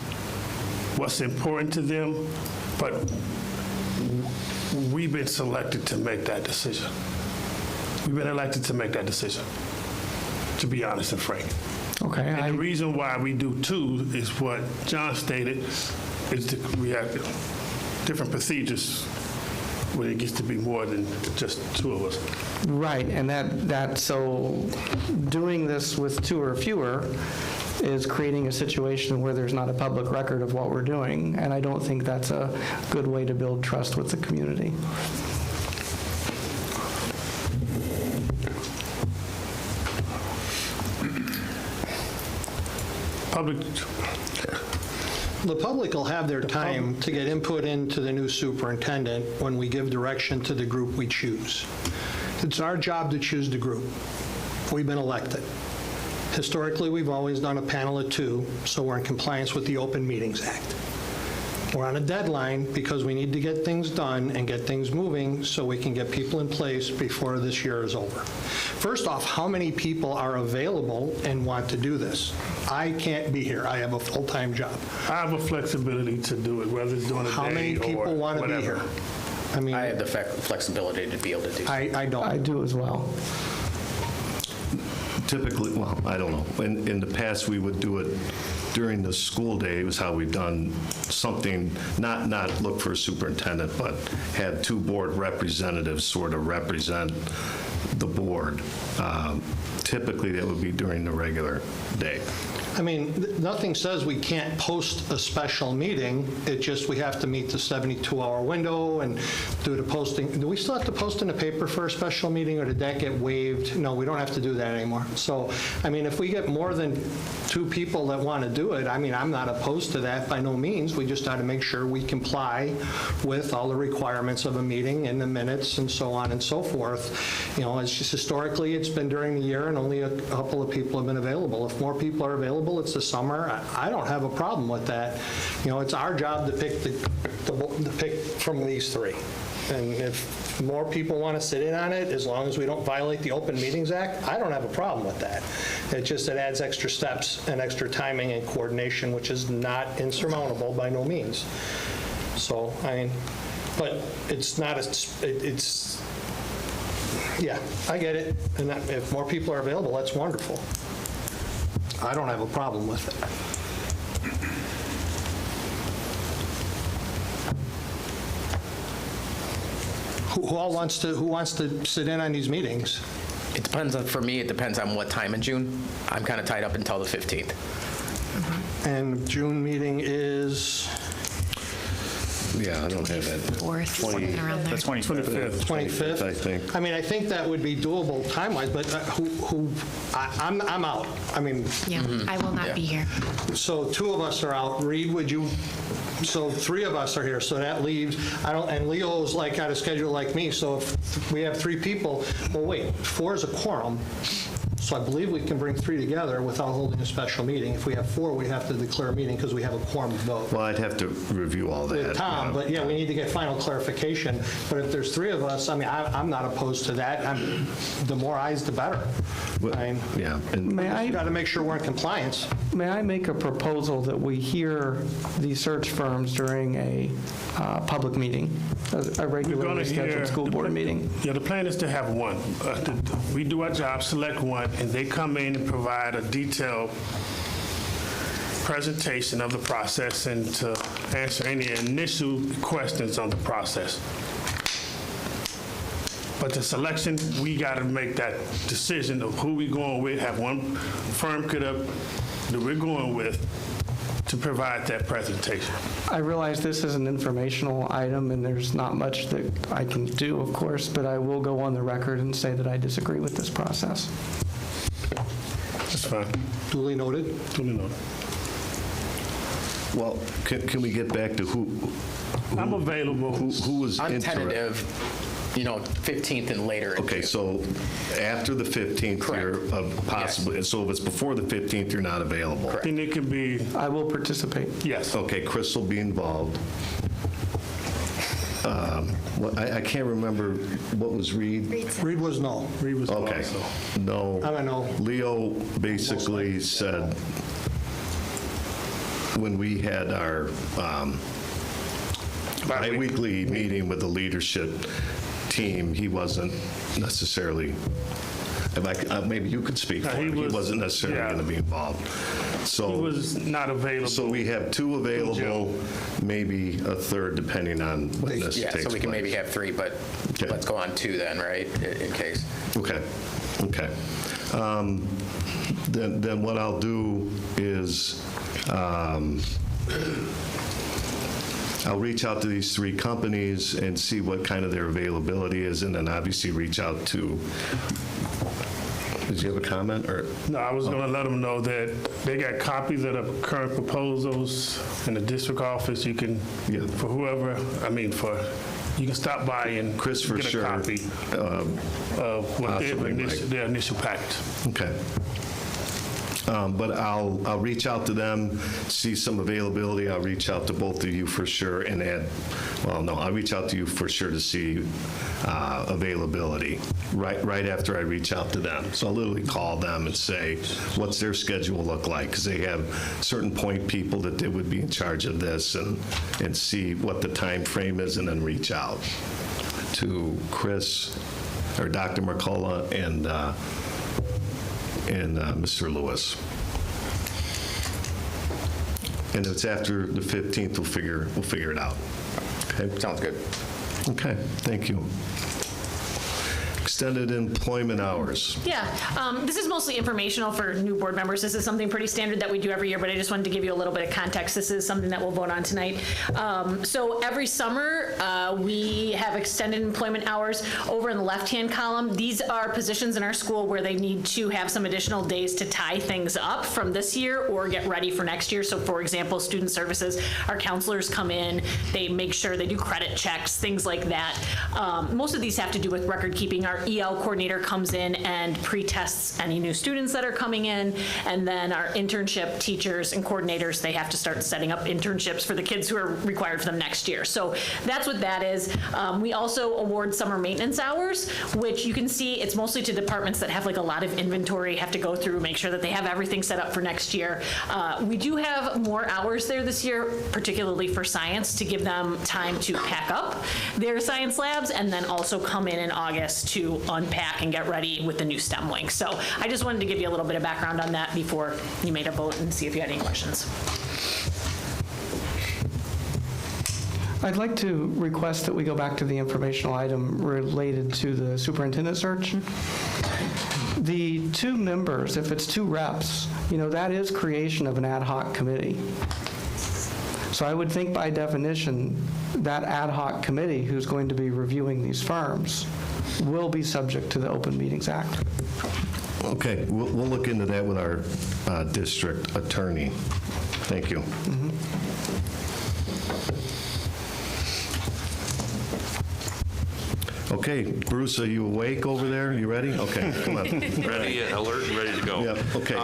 what's important to them, but we've been selected to make that decision. We've been elected to make that decision, to be honest and frank. Okay. And the reason why we do 2 is what John stated, is that we have different procedures when it gets to be more than just 2 of us. Right, and so doing this with 2 or fewer is creating a situation where there's not a public record of what we're doing, and I don't think that's a good way to build trust with the community. The public will have their time to get input into the new superintendent when we give direction to the group we choose. It's our job to choose the group. We've been elected. Historically, we've always done a panel of 2, so we're in compliance with the Open Meetings Act. We're on a deadline because we need to get things done and get things moving so we can get people in place before this year is over. First off, how many people are available and want to do this? I can't be here. I have a full-time job. I have a flexibility to do it, whether it's during the day or How many people want to be here? I mean, I have the flexibility to be able to do so. I don't. I do as well. Typically, well, I don't know. In the past, we would do it during the school day. It was how we've done something, not look for a superintendent, but had 2 board representatives sort of represent the board. Typically, that would be during the regular day. I mean, nothing says we can't post a special meeting. It just, we have to meet the 72-hour window and do the posting. Do we still have to post in the paper for a special meeting, or did that get waived? No, we don't have to do that anymore. So, I mean, if we get more than 2 people that want to do it, I mean, I'm not opposed to that by no means. We just got to make sure we comply with all the requirements of a meeting and the minutes and so on and so forth. You know, it's just historically, it's been during the year and only a couple of people have been available. If more people are available, it's the summer. I don't have a problem with that. You know, it's our job to pick to pick from these 3. And if more people want to sit in on it, as long as we don't violate the Open Meetings Act, I don't have a problem with that. It adds extra steps and extra timing and coordination, which is not insurmountable by no means. So, I mean, but it's not it's yeah, I get it. And if more people are available, that's wonderful. I don't have a problem with it. Who wants to sit in on these meetings? It depends for me, it depends on what time in June. I'm kind of tied up until the 15th. And June meeting is? Yeah, I don't have that. 4th, something around there. The 25th. 25th? I think. I mean, I think that would be doable time-wise, but I'm out. I mean, Yeah, I will not be here. so 2 of us are out. Reed, would you? So 3 of us are here, so that leaves, and Leo's like got a schedule like me, so if we have 3 people, well, wait, 4 is a quorum, so I believe we can bring 3 together without holding a special meeting. If we have 4, we have to declare a meeting because we have a quorum vote. Well, I'd have to review all that. With Tom, but yeah, we need to get final clarification. But if there's 3 of us, I mean, I'm not opposed to that. The more eyes, the better. I mean, Yeah. we got to make sure we're in compliance. May I make a proposal that we hear the search firms during a public meeting, a We're going regularly to hear. scheduled school board meeting? Yeah, the plan is to have one. We do our job, select one, and they come in and provide a detailed presentation of the process and to answer any initial questions on the process. But the selection, we got to make that decision of who we going with, have one firm that we're going with to provide that presentation. I realize this is an informational item, and there's not much that I can do, of course, but I will go on the record and say that I disagree with this process. That's fine. Duly noted. Duly noted. Well, can we get back to who I'm available. who was I'm interested? tentative, 15th and later. in Okay, June. so after the 15th, you're possibly, so if it's before the 15th, you're not available? Then it can be, I will participate. yes. Okay, Chris will be involved. Well, I can't remember, what was Reed? Reed was no. Reed was Okay, also. no. I don't know. Leo basically said, when we had our bi-weekly meeting with the leadership team, he wasn't necessarily, maybe you could speak for him, he wasn't necessarily going to be involved. So He was not available. So we have 2 available, maybe a 3rd, depending on when this takes place. So we can maybe have 3, but let's go on 2 then, right, in case. Okay. Then what I'll do is I'll reach out to these 3 companies and see what kind of their availability is, and then obviously reach out to, did you have a comment, or? No, I was going to let them know that they got copies of the current proposals in the district office. You can, for whoever, you can stop by and Chris, for get a sure. copy of what their initial package. Okay. But I'll reach out to them, see some availability. I'll reach out to both of you for sure and I'll reach out to you for sure to see availability right after I reach out to them. So I'll literally call them and say, what's their schedule look like? Because they have certain point people that they would be in charge of this and see what the time frame is and then reach out to Chris or Dr. McCullough and Mr. Lewis. And if it's after the 15th, we'll figure it out. Okay? Sounds good. Okay, thank you. Extended employment hours. Yeah, this is mostly informational for new board members. This is something pretty standard that we do every year, but I just wanted to give you a little bit of context. This is something that we'll vote on tonight. So every summer, we have extended employment hours. Over in the left-hand column, these are positions in our school where they need to have some additional days to tie things up from this year or get ready for next year. So for example, student services, our counselors come in, they make sure they do credit checks, things like that. Most of these have to do with record keeping. Our EL coordinator comes in and pre-tests any new students that are coming in, and then our internship teachers and coordinators, they have to start setting up internships for the kids who are required for them next year. So that's what that is. We also award summer maintenance hours, which you can see it's mostly to departments that have like a lot of inventory, have to go through, make sure that they have everything set up for next year. We do have more hours there this year, particularly for science, to give them time to pack up their science labs and then also come in August to to unpack and get ready with the new STEM wing. So I just wanted to give you a little bit of background on that before you made a vote and see if you had any questions. I'd like to request that we go back to the informational item related to the superintendent search. The 2 members, if it's 2 reps, that is creation of an ad hoc committee. So I would think by definition, that ad hoc committee who's going to be reviewing these firms will be subject to the Open Meetings Act. Okay, we'll look into that with our district attorney. Thank you. Okay, Bruce, are you awake over there? You ready? Okay, come on. Ready, alert, and ready to go. Yeah, okay.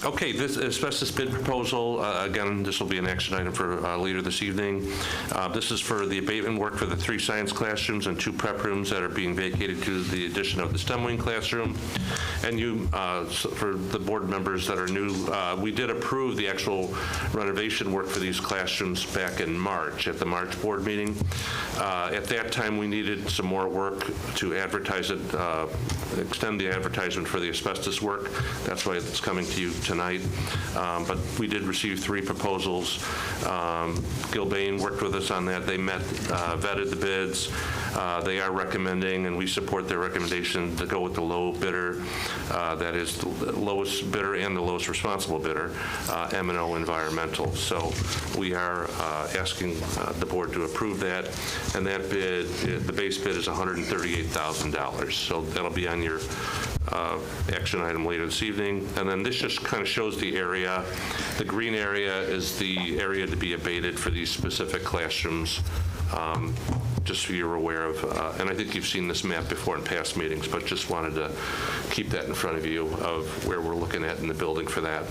Okay, this asbestos bid proposal, again, this will be an action item for later this evening. This is for the abatement work for the 3 science classrooms and 2 prep rooms that are being vacated due to the addition of the STEM wing classroom. And for the board members that are new, we did approve the actual renovation work for these classrooms back in March, at the March board meeting. At that time, we needed some more work to advertise it, extend the advertisement for the asbestos work. That's why it's coming to you tonight. But we did receive 3 proposals. Gilbane worked with us on that. They met, vetted the bids. They are recommending, and we support their recommendation, to go with the low bidder. That is the lowest bidder and the lowest responsible bidder, M&O Environmental. So we are asking the board to approve that. And that bid, the base bid is $138,000. So that'll be on your action item later this evening. And then this just kind of shows the area. The green area is the area to be abated for these specific classrooms, just so you're aware of. And I think you've seen this map before in past meetings, but just wanted to keep that in front of you of where we're looking at in the building for that.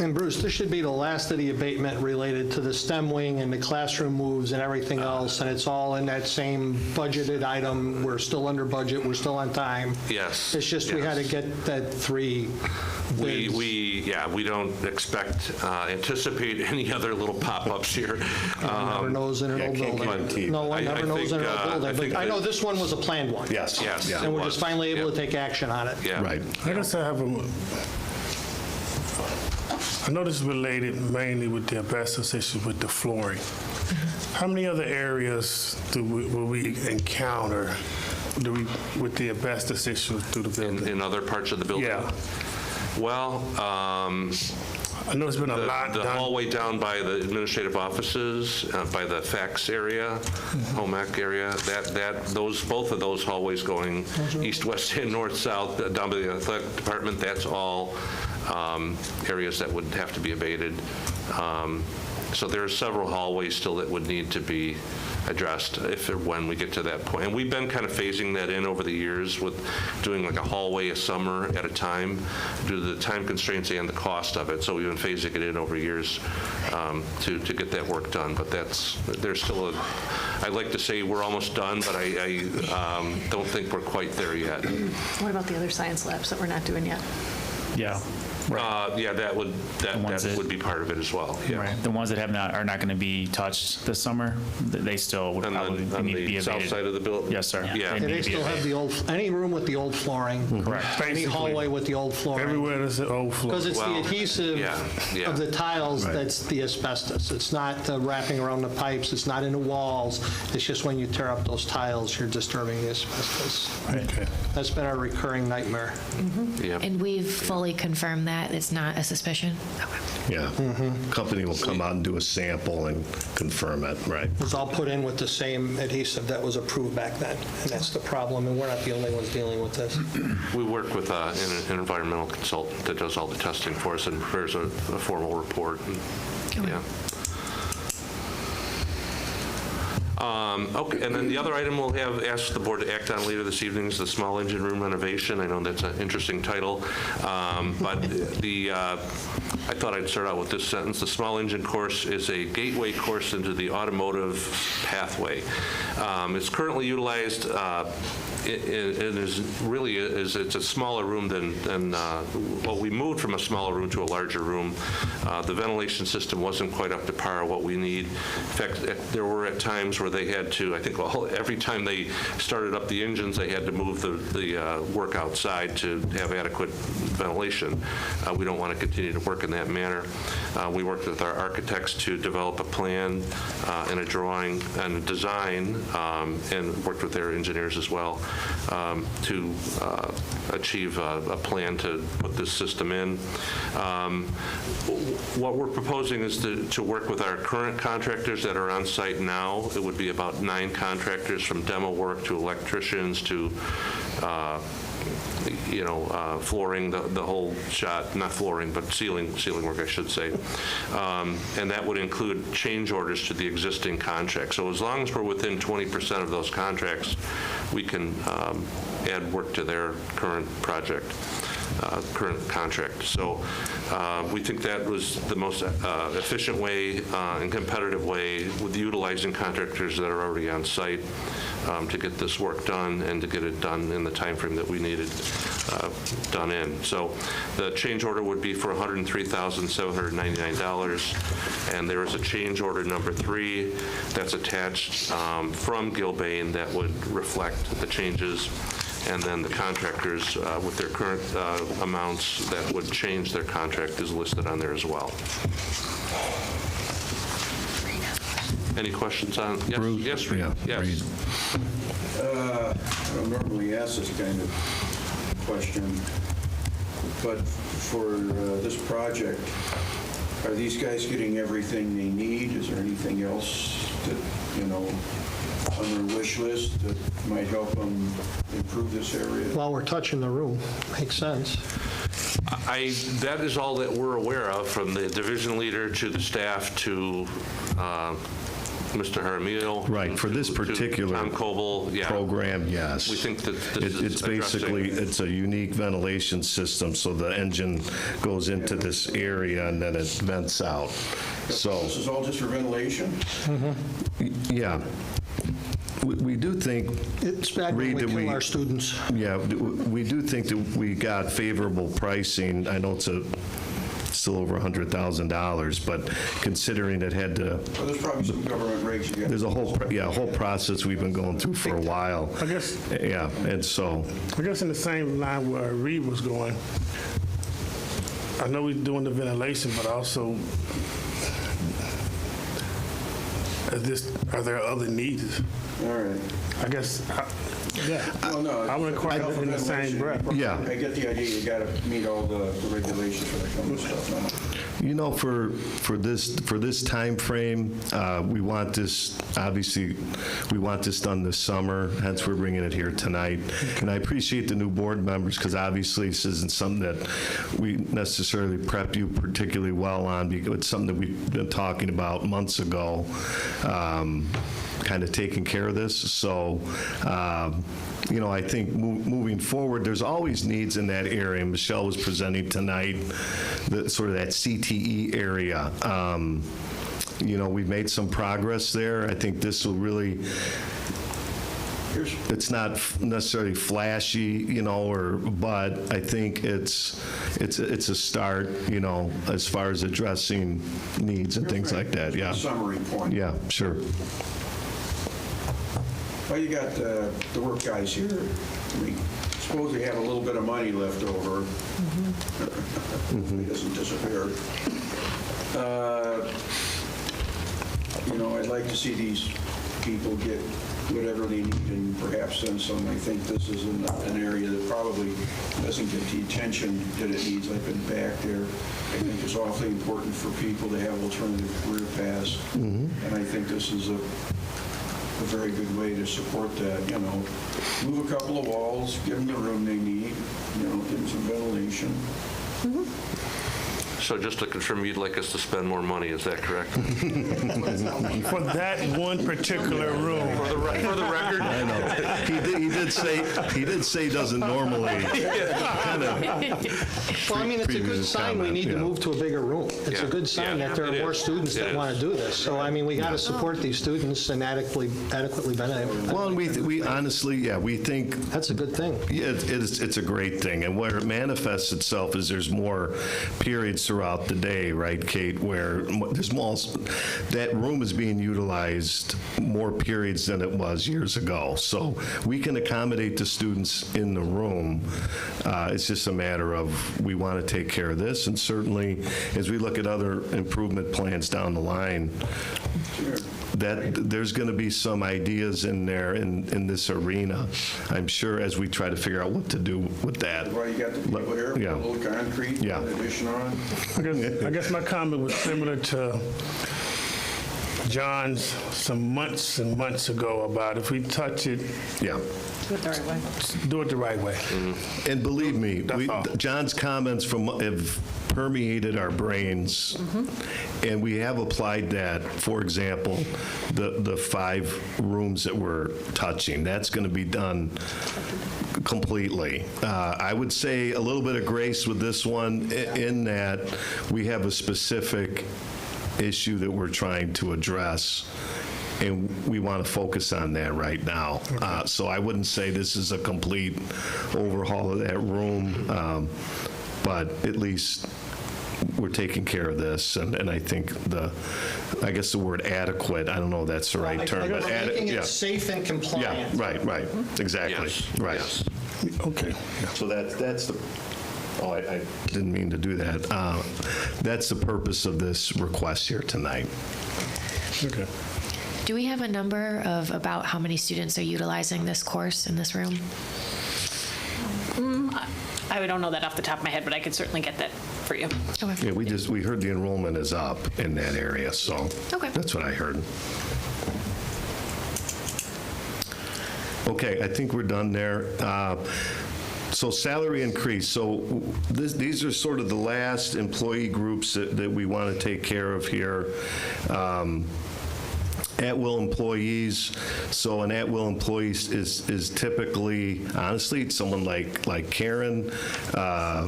And Bruce, this should be the last of the abatement related to the STEM wing and the classroom moves and everything else, and it's all in that same budgeted item. We're still under budget, we're still on time. Yes. It's just we had to get that 3 bids. We don't anticipate any other little pop-ups here. One never knows in an old building. No one never knows in an old building. But I know this one was a planned one. Yes. And we're just finally able to take action on it. Yeah. Right. I guess I have I know this is related mainly with the asbestos issues with the flooring. How many other areas will we encounter with the asbestos issues through the building? In other parts of the building? Yeah. Well, I know it's been a lot the done. hallway down by the administrative offices, by the fax area, home ec area, both of those hallways going east, west, and north, south, down by the athletic department, that's all areas that would have to be abated. So there are several hallways still that would need to be addressed if or when we get to that point. And we've been kind of phasing that in over the years with doing like a hallway a summer at a time due to the time constraints and the cost of it. So we've been phasing it in over years to get that work done. But there's still I'd like to say we're almost done, but I don't think we're quite there yet. What about the other science labs that we're not doing yet? Yeah. That would be part of it as well. Yeah. Right. The ones that are not going to be touched this summer, they still would probably need to be abated. South side of the building? Yes, sir. Yeah. And they still have the any room with the old flooring. Correct. Any hallway with the old flooring. Everywhere there's an old floor. Because it's the adhesive of the tiles that's the asbestos. It's not wrapping around the pipes, it's not in the walls. It's just when you tear up those tiles, you're disturbing the asbestos. Okay. That's been our recurring nightmare. Yep. And we've fully confirmed that it's not a suspicion? Okay. Yeah. Company will come out and do a sample and confirm it, right? It's all put in with the same adhesive that was approved back then, and that's the problem, and we're not the only ones dealing with this. We work with an environmental consultant that does all the testing for us and prepares a formal report. Okay, and then the other item we'll ask the board to act on later this evening is the small engine room renovation. I know that's an interesting title, but I I thought I'd start out with this sentence. The small engine course is a gateway course into the automotive pathway. It's currently utilized, it is really, it's a smaller room than well, we moved from a smaller room to a larger room. The ventilation system wasn't quite up to par what we need. In fact, there were at times where they had to, I think every time they started up the engines, they had to move the work outside to have adequate ventilation. We don't want to continue to work in that manner. We worked with our architects to develop a plan and a drawing and a design, and worked with their engineers as well to achieve a plan to put this system in. What we're proposing is to work with our current contractors that are on site now. It would be about 9 contractors, from demo work to electricians to flooring, the whole shot, not flooring, but ceiling work, I should say. And that would include change orders to the existing contract. So as long as we're within 20% of those contracts, we can add work to their current project. Current contract. So we think that was the most efficient way and competitive way, with utilizing contractors that are already on site to get this work done and to get it done in the time frame that we needed done in. So the change order would be for $103,799, and there is a change order number 3 that's attached from Gilbane that would reflect the changes. And then the contractors with their current amounts that would change their contract is listed on there as well. Any questions on? Yes, Bruce? yes, Reed. Yeah, Yes. Reed. I don't normally ask this kind of question, but for this project, are these guys getting everything they need? Is there anything else that, on their wish list that might help them improve this area? While we're touching the room, makes sense. That is all that we're aware of, from the division leader to the staff to Mr. Jaramillo. Right, for this particular Tom Coble, yeah. program, yes. We think that this is It's basically, addressing- it's a unique ventilation system, so the engine goes into this area and then it vents out. So, This is all just for ventilation? yeah. We do think, It's bad when Reed, we that kill our students. yeah, we do think that we got favorable pricing. I know it's still over $100,000, but considering it had to, Well, there's probably some government regs you got. there's a whole process we've been going through for a while. I guess Yeah, and so, in the same line where Reed was going, I know we're doing the ventilation, but also, are there other needs? All right. I guess, yeah. Well, no, I would inquire in the same breath. Yeah. I get the idea, you got to meet all the regulations for that kind of stuff now. for this time frame, we want this, obviously, we want this done this summer, hence we're bringing it here tonight. And I appreciate the new board members, because obviously this isn't something that we necessarily prepped you particularly well on, because it's something that we've been talking about months ago, kind of taking care of this. So, I think moving forward, there's always needs in that area. Michelle was presenting tonight, sort of that CTE area. We've made some progress there. I think this will really, it's not necessarily flashy, but I think it's a start, as far as addressing needs and things like that. Yeah. Summary point. Yeah, sure. Well, you got the work guys here. We suppose they have a little bit of money left over. It doesn't disappear. I'd like to see these people get whatever they need and perhaps then some. I think this is an area that probably doesn't get the attention that it needs. I've been back there. I think it's awfully important for people to have alternative career paths. And I think this is a very good way to support that. Move a couple of walls, give them the room they need, give them some ventilation. So just to confirm, you'd like us to spend more money, is that correct? For that one particular room. For the record? I know. He did say doesn't normally. Well, I mean, it's a good sign we need to move to a bigger room. It's a good sign that there are more students that want to do this. So, I mean, we got to support these students and adequately benefit. Well, and we honestly, we think. That's a good thing. Yeah, it's a great thing. And where it manifests itself is there's more periods throughout the day, right, Kate, where there's more, that room is being utilized more periods than it was years ago. So we can accommodate the students in the room. It's just a matter of we want to take care of this. And certainly, as we look at other improvement plans down the line, that there's going to be some ideas in there in this arena, I'm sure, as we try to figure out what to do with that. Well, you got the people here, Yeah. a little concrete, Yeah. an addition on. I guess my comment was similar to John's some months and months ago about if we touch it, Yeah. Do it the right way. do it the right way. And believe me, all. John's comments have permeated our brains, and we have applied that. For example, the 5 rooms that we're touching, that's going to be done completely. I would say a little bit of grace with this one in that we have a specific issue that we're trying to address, and we want to focus on that right now. So I wouldn't say this is a complete overhaul of that room, but at least we're taking care of this, and I think I guess the word adequate, I don't know if that's the right term. We're but making it safe and compliant. Yeah, right, exactly, Yes, right. yes. Okay. So that's the, I didn't mean to do that. That's the purpose of this request here tonight. Okay. Do we have a number of about how many students are utilizing this course in this room? I don't know that off the top of my head, but I could certainly get that for you. Okay. Yeah, we heard the enrollment is up in that area, so Okay. that's what I heard. Okay, I think we're done there. So salary increase, so these are sort of the last employee groups that we want to take care of here. At-will employees, so an at-will employee is typically, honestly, someone like Karen,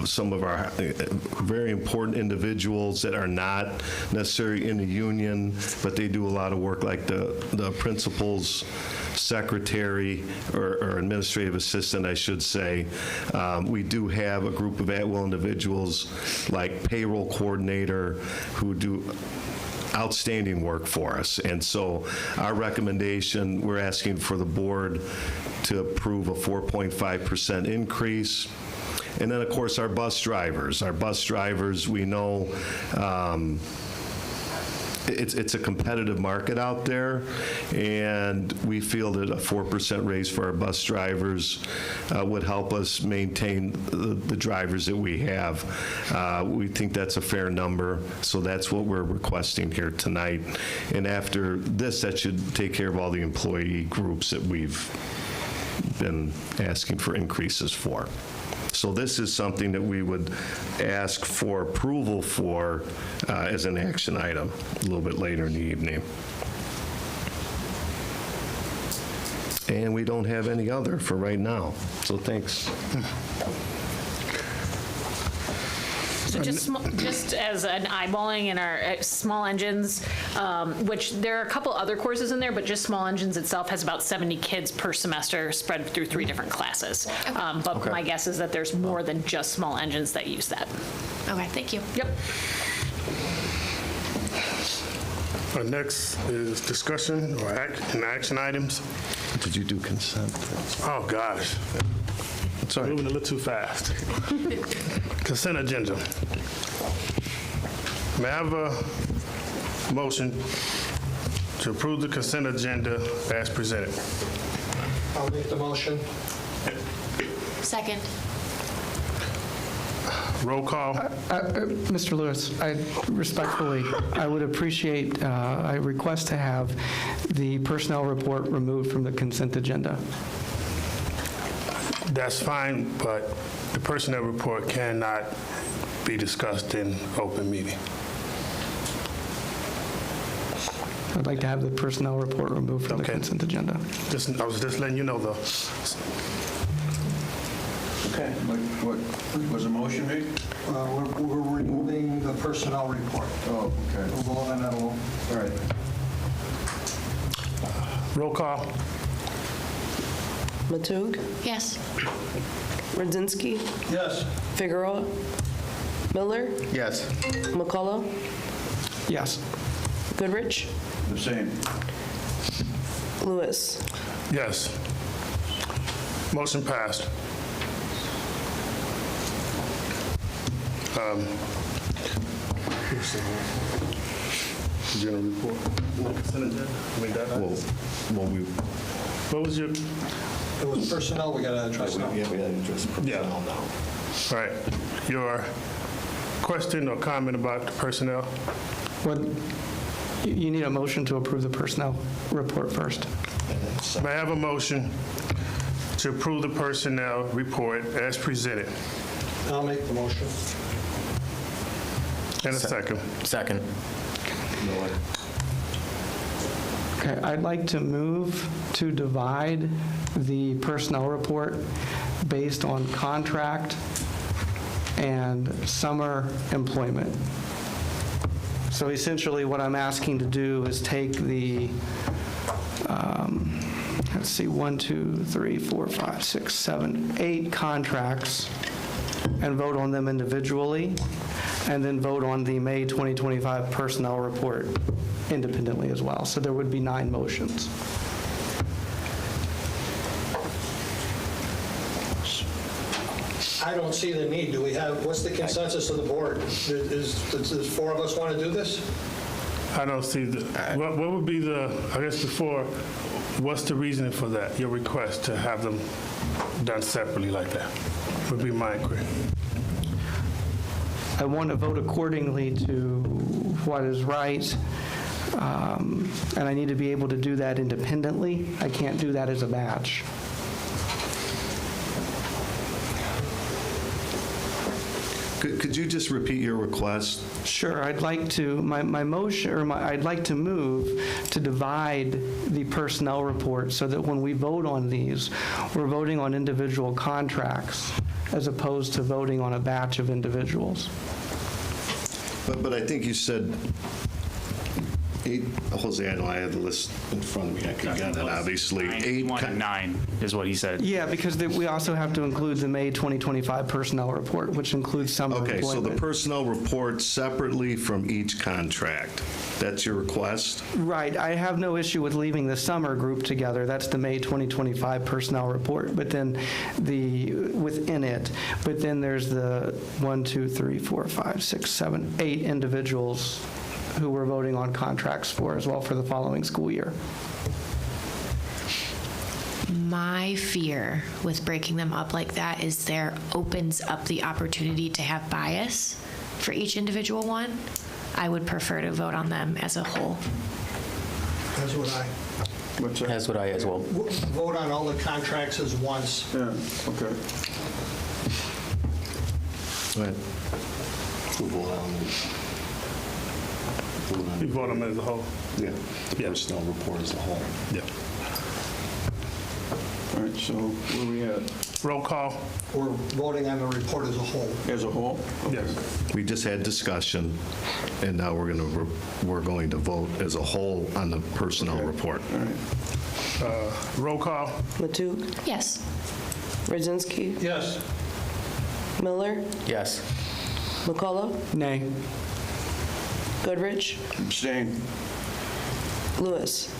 some of our very important individuals that are not necessarily in the union, but they do a lot of work, like the principal's secretary or administrative assistant, I should say. We do have a group of at-will individuals like payroll coordinator who do outstanding work for us. And so our recommendation, we're asking for the board to approve a 4.5% increase. And then, of course, our bus drivers. Our bus drivers, we know it's a competitive market out there, and we feel that a 4% raise for our bus drivers would help us maintain the drivers that we have. We think that's a fair number, so that's what we're requesting here tonight. And after this, that should take care of all the employee groups that we've been asking for increases for. So this is something that we would ask for approval for as an action item a little bit later in the evening. And we don't have any other for right now, so thanks. So just as an eyeballing in our small engines, which there are a couple other courses in there, but just small engines itself has about 70 kids per semester spread through 3 different classes. But my guess is that there's more than just small engines that use that. Okay, thank you. Yep. Next is discussion or action items. Did you do consent? Oh, gosh. Sorry. Moving a little too fast. Consent agenda. May I have a motion to approve the consent agenda as presented? I'll make the motion. Second. Roll call. Mr. Lewis, I would appreciate, I request to have the personnel report removed from the consent agenda. That's fine, but the personnel report cannot be discussed in open meeting. I'd like to have the personnel report removed from the consent agenda. I was just letting you know, though. Okay. What, was a motion made? We're removing the personnel report. Oh, okay. We'll vote on that alone. All right. Roll call. Matug, Yes. Radzinski, Yes. Figueroa, Miller, Yes. McCullough, Yes. Goodrich, The same. Lewis. Yes. Motion passed. General report. What was your? It was personnel, we got to address now. Yeah, we had to address personnel now. All right. Your question or comment about the personnel? What, you need a motion to approve the personnel report first. May I have a motion to approve the personnel report as presented? I'll make the motion. And a second. Second. Okay, I'd like to move to divide the personnel report based on contract and summer employment. So essentially, what I'm asking to do is take the, let's see, 1, 2, 3, 4, 5, 6, 7, 8 contracts and vote on them individually, and then vote on the May 2025 personnel report independently as well. So there would be 9 motions. I don't see the need. Do we have, what's the consensus of the board? Does 4 of us want to do this? I don't see the, what would be the, I guess before, what's the reasoning for that, your request to have them done separately like that? Would be my inquiry. I want to vote accordingly to what is right, and I need to be able to do that independently. I can't do that as a batch. Could you just repeat your request? Sure, I'd like to, my motion, or I'd like to move to divide the personnel report so that when we vote on these, we're voting on individual contracts as opposed to voting on a batch of individuals. But I think you said 8, Jose, I know I had the list in front of me. I could get it, obviously. 8. 1 and 9 is what he said. Yeah, because we also have to include the May 2025 personnel report, which includes summer employment. Okay, so the personnel report separately from each contract. That's your request? Right. I have no issue with leaving the summer group together. That's the May 2025 personnel report. But then within it, but then there's the 1, 2, 3, 4, 5, 6, 7, 8 individuals who we're voting on contracts for as well for the following school year. My fear with breaking them up like that is there opens up the opportunity to have bias for each individual one. I would prefer to vote on them as a whole. That's what I. What's that? That's what I as well. Vote on all the contracts as once. Yeah, okay. Go ahead. You vote them as a whole? Yeah, the personnel report as a whole. Yeah. All right, so where we at? Roll call. We're voting on the report as a whole. As a whole? Yes. We just had discussion, and now we're going to vote as a whole on the personnel report. All right. Roll call. Matug, Yes. Radzinski, Yes. Miller, Yes. McCullough, Nay. Goodrich, Abstain. Lewis.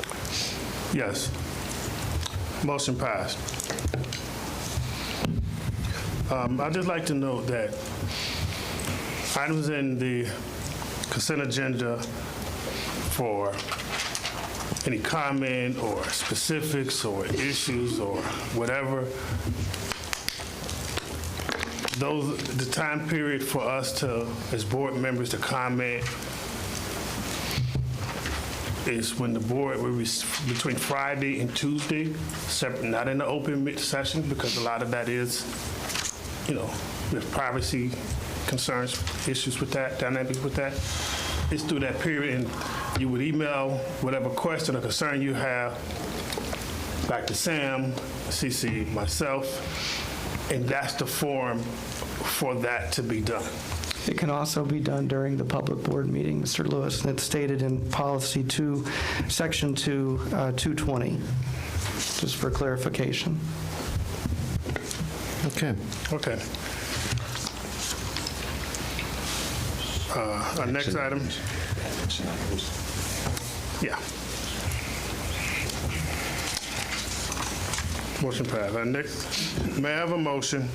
Yes. Motion passed. I'd just like to note that items in the consent agenda for any comment or specifics or issues or whatever, the time period for us to, as board members, to comment is when the board, between Friday and Tuesday, separate, not in the open session, because a lot of that is, with privacy concerns, issues with that, dynamics with that, it's through that period, and you would email whatever question or concern you have back to Sam, CC, myself, and that's the forum for that to be done. It can also be done during the public board meeting, Mr. Lewis, and it's stated in policy 2, section 2, 220, just for clarification. Okay. Okay. Our next item. Yeah. Motion passed. Our next, may I have a motion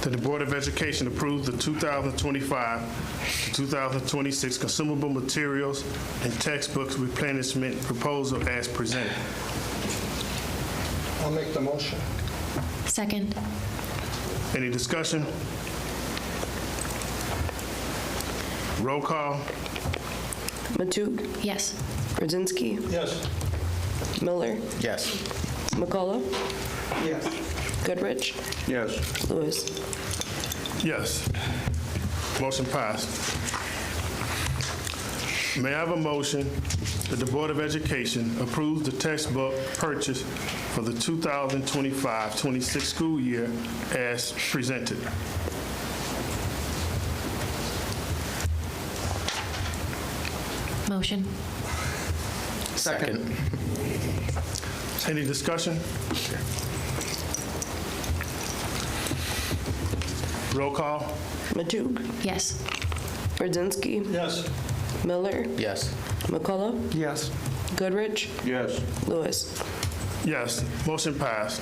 that the Board of Education approves the 2025 to 2026 consumable materials and textbooks replenishment proposal as presented? I'll make the motion. Second. Any discussion? Roll call. Matug, Yes. Brzezinski, Yes. Miller, Yes. McCullough, Yes. Goodrich, Yes. Lewis. Yes. Motion passed. May I have a motion that the Board of Education approves the textbook purchase for the 2025-26 school year as presented? Motion. Second. Any discussion? Roll call. Matug, Yes. Brzezinski, Yes. Miller, Yes. McCullough, Yes. Goodrich, Yes. Lewis. Yes, motion passed.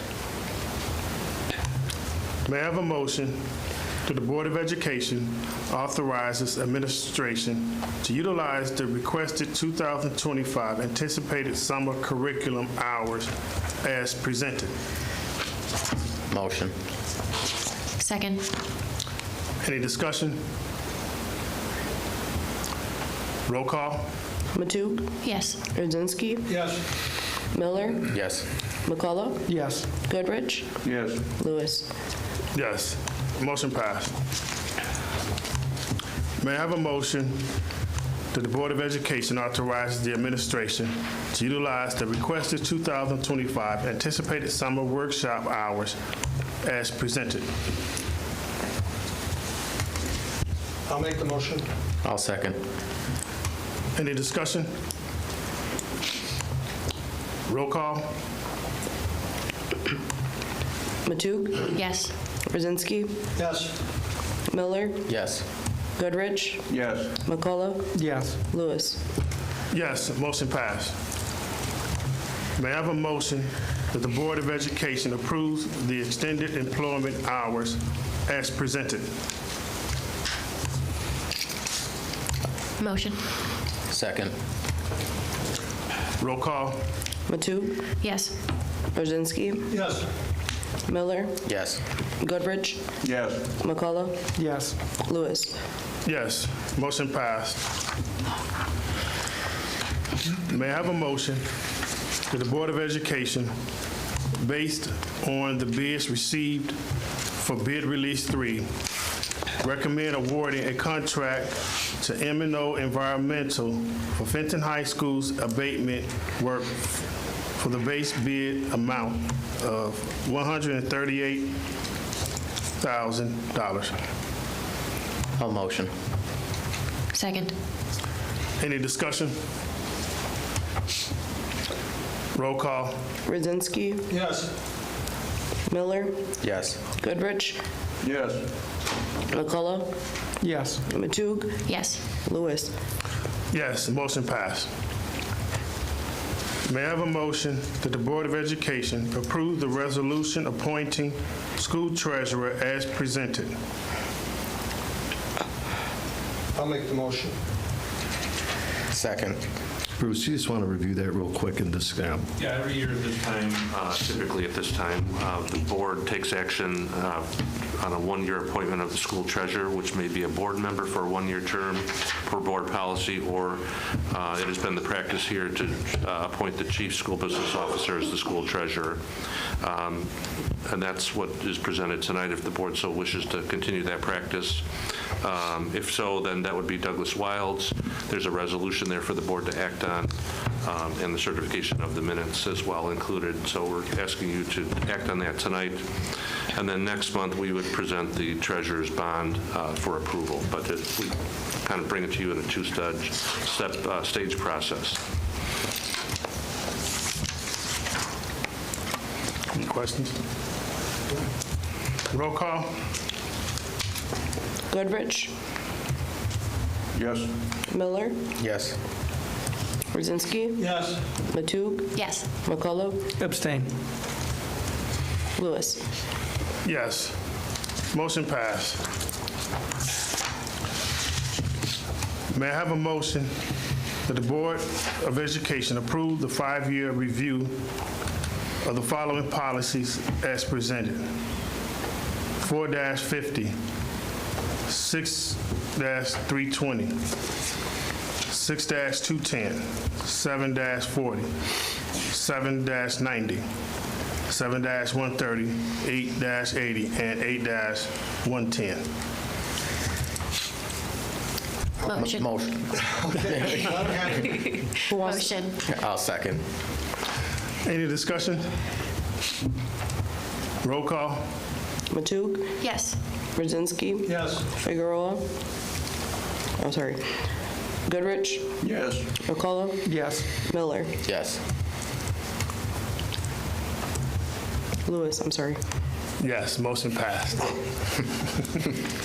May I have a motion that the Board of Education authorizes administration to utilize the requested 2025 anticipated summer curriculum hours as presented? Motion. Second. Any discussion? Roll call. Matug, Yes. Brzezinski, Yes. Miller, Yes. McCullough, Yes. Goodrich, Yes. Lewis. Yes, motion passed. May I have a motion that the Board of Education authorizes the administration to utilize the requested 2025 anticipated summer workshop hours as presented? I'll make the motion. I'll second. Any discussion? Roll call. Matug, Yes. Brzezinski, Yes. Miller, Yes. Goodrich, Yes. McCullough, Yes. Lewis. Yes, motion passed. May I have a motion that the Board of Education approves the extended employment hours as presented? Motion. Second. Roll call. Matug, Yes. Brzezinski, Yes. Miller, Yes. Goodrich, Yes. McCullough, Yes. Lewis. Yes, motion passed. May I have a motion that the Board of Education, based on the bids received for bid release 3, recommend awarding a contract to M&O Environmental for Fenton High School's abatement work for the base bid amount of $138,000. I'll motion. Second. Any discussion? Roll call. Brzezinski, Yes. Miller, Yes. Goodrich, Yes. McCullough, Yes. Matug, Yes. Lewis. Yes, motion passed. May I have a motion that the Board of Education approve the resolution appointing school treasurer as presented? I'll make the motion. Second. Bruce, you just want to review that real quick and just, Yeah, every year at this time, typically at this time, the board takes action on a one-year appointment of the school treasurer, which may be a board member for a one-year term per board policy, or it has been the practice here to appoint the chief school business officer as the school treasurer. And that's what is presented tonight if the board so wishes to continue that practice. If so, then that would be Douglas Wilds. There's a resolution there for the board to act on, and the certification of the minutes as well included. So we're asking you to act on that tonight. And then next month, we would present the treasurer's bond for approval. But we kind of bring it to you in a stage process. Any questions? Roll call. Goodrich. Yes. Miller. Yes. Brzezinski. Yes. Matug. Yes. McCullough. Abstain. Lewis. Yes. Motion passed. May I have a motion that the Board of Education approve the 5-year review of the following policies as presented? 4-50, 6-320, 6-210, 7-40, 7-90, 7-130, 8-80, and 8-110. Motion. Motion. I'll second. Any discussion? Roll call. Matug. Yes. Brzezinski. Yes. Figueroa. Oh, sorry. Goodrich. Yes. McCullough. Yes. Miller. Yes. Lewis, I'm sorry. Yes, motion passed.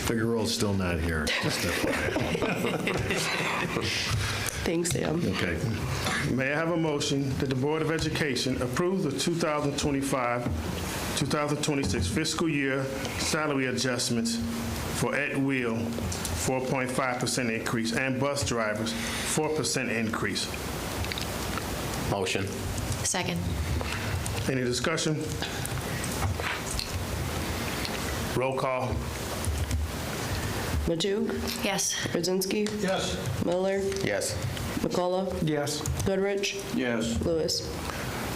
Figueroa's still not here. Just FYI. Thanks, Sam. Okay. May I have a motion that the Board of Education approve the 2025-2026 fiscal year salary adjustments for Ed Wheel, 4.5% increase, and bus drivers, 4% increase? Motion. Second. Any discussion? Roll call. Matug. Yes. Brzezinski. Yes. Miller. Yes. McCullough. Yes. Goodrich. Yes. Lewis.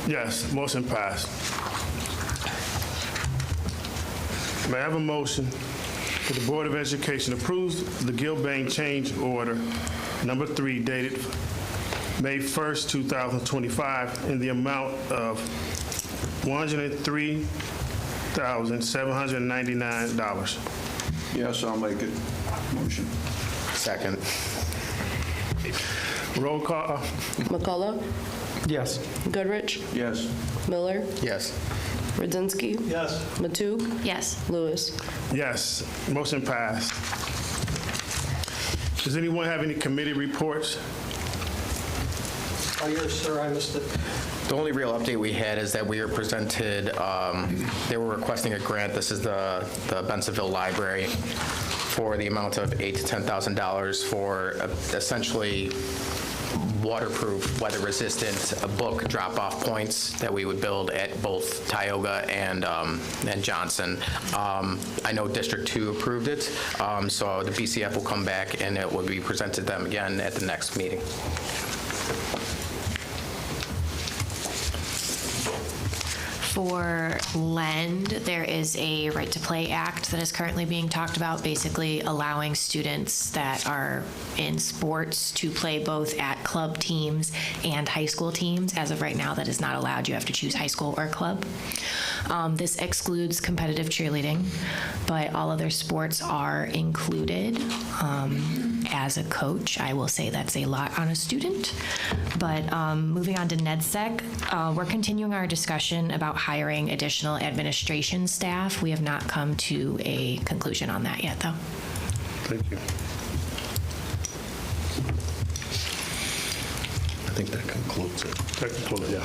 Yes, motion passed. May I have a motion that the Board of Education approves the Gilbane change order number 3 dated May 1st, 2025 in the amount of $103,799. Yes, I'll make it. Motion. Second. Roll call. McCullough. Yes. Goodrich. Yes. Miller. Yes. Brzezinski. Yes. Matug. Yes. Lewis. Yes, motion passed. Does anyone have any committee reports? Oh, yes, sir, I missed it. The only real update we had is that we were presented, they were requesting a grant. This is the Bensonville Library for the amount of $8,000 to $10,000 for essentially waterproof, weather-resistant book drop-off points that we would build at both Tioga and Johnson. I know District 2 approved it, so the BCF will come back and it will be presented to them again at the next meeting. For LEND, there is a Right to Play Act that is currently being talked about, basically allowing students that are in sports to play both at club teams and high school teams. As of right now, that is not allowed. You have to choose high school or club. This excludes competitive cheerleading, but all other sports are included. As a coach, I will say that's a lot on a student. But moving on to NEDSEC, we're continuing our discussion about hiring additional administration staff. We have not come to a conclusion on that yet, though. Thank you. I think that concludes it. That concludes, yeah.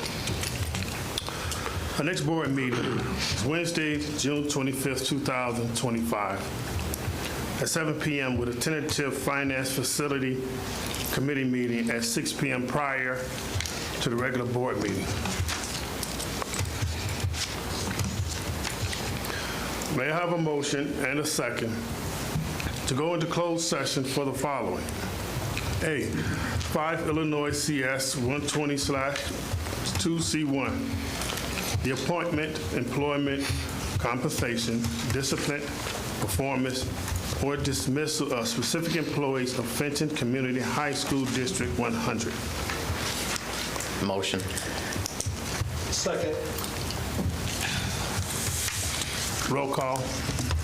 Our next board meeting is Wednesday, June 25th, 2025, at 7 p.m. with a tentative Finance Facility Committee meeting at 6 p.m. prior to the regular board meeting. May I have a motion and a second to go into closed session for the following? A, 5 Illinois CS 120/2C1, the appointment, employment, compensation, discipline, performance, or dismissal of specific employees of Fenton Community High School District 100. Motion. Second. Roll call.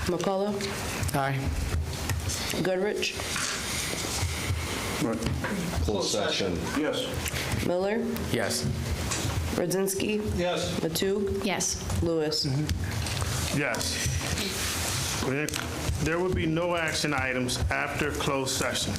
McCullough, Aye. Goodrich, Closed session. Yes. Miller, Yes. Radzinski, Yes. Matug, Yes. Lewis. Yes. There will be no action items after closed session.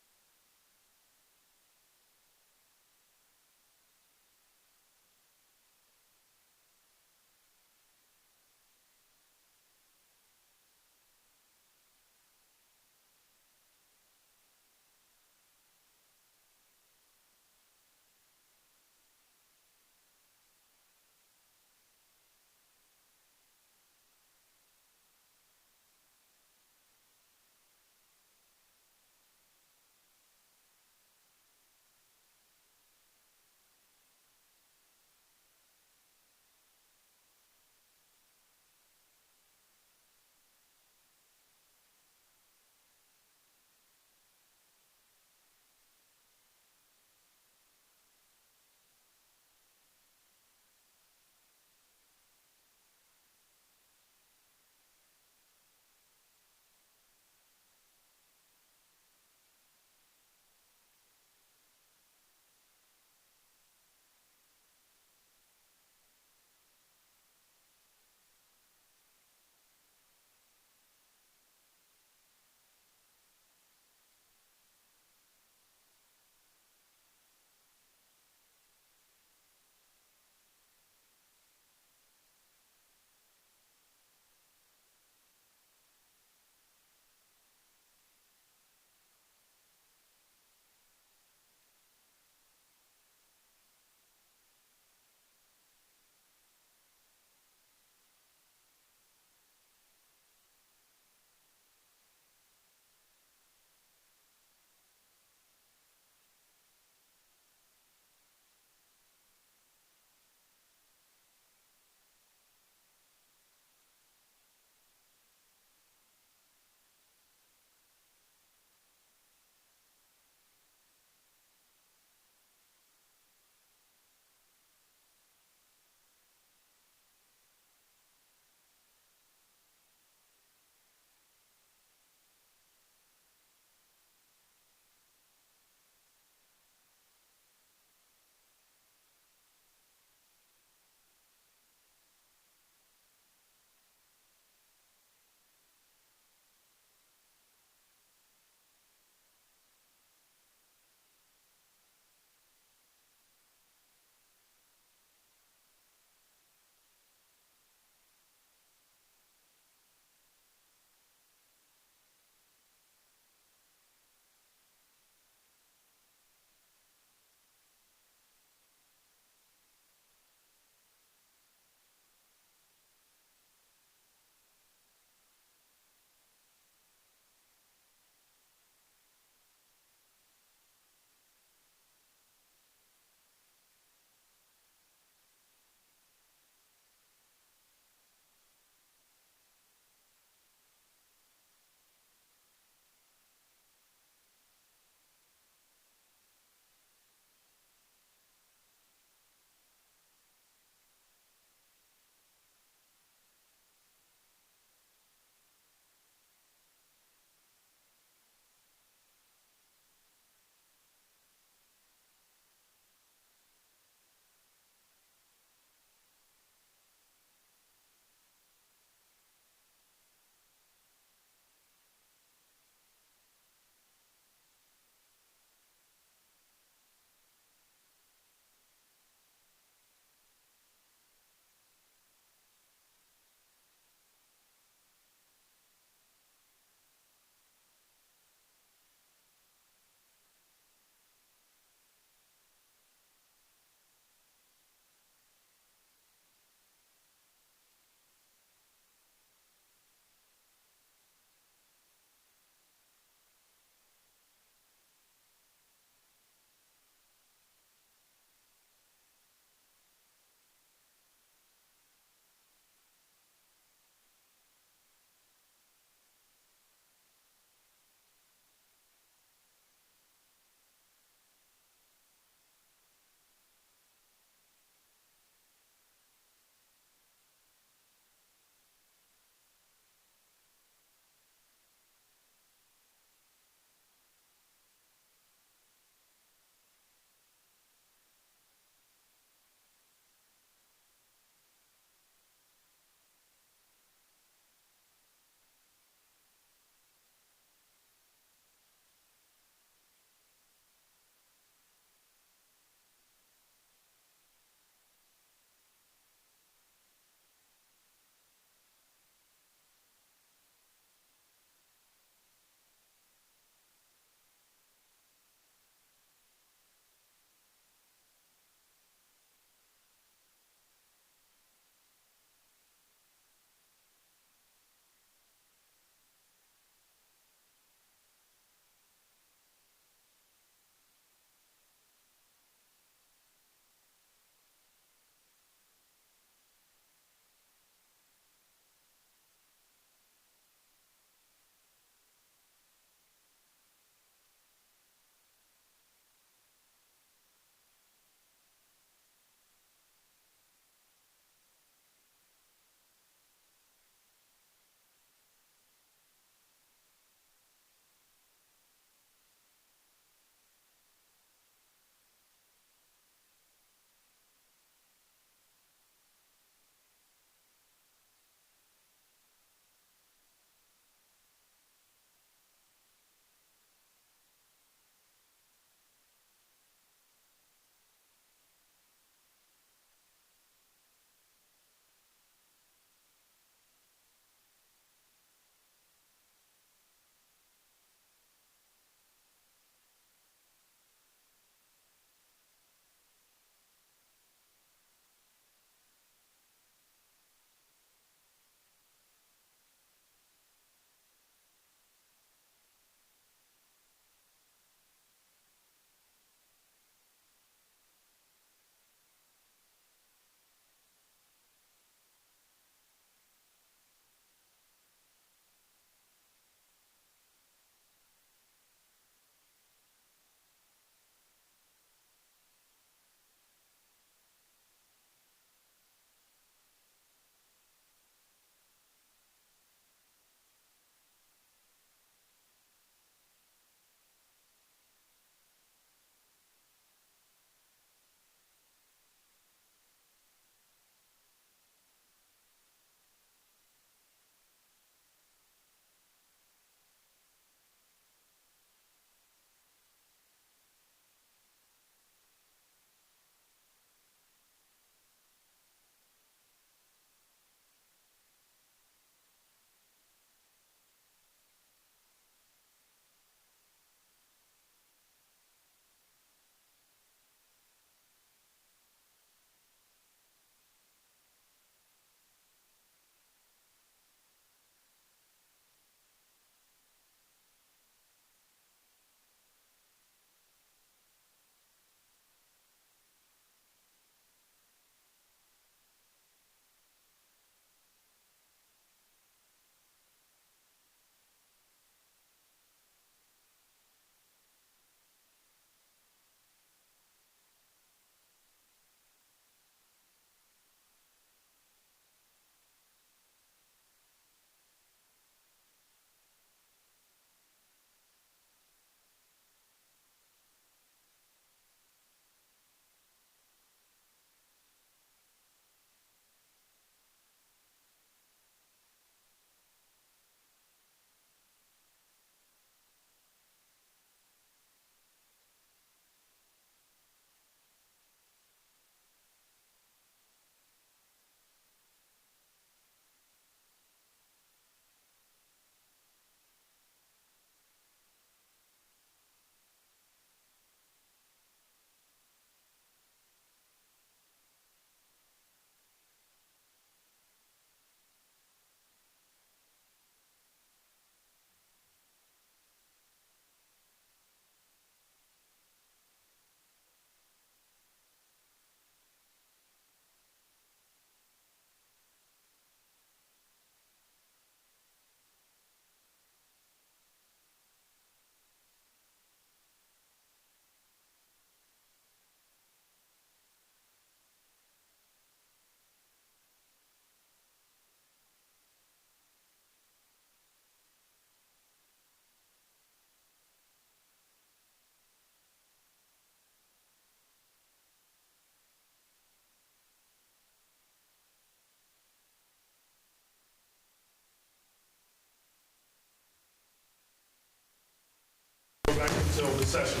session.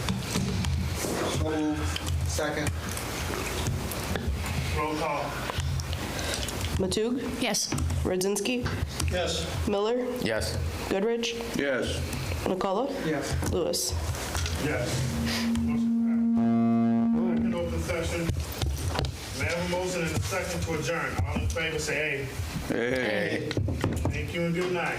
Second. Roll call. Matug? Yes. Radzinski? Yes. Miller? Yes. Goodrich? Yes. McCullough? Yes. Lewis? Yes. Motion passed. Second open session. May I have a motion and a second to adjourn? All in favor, say aye. Hey. Thank you and good night.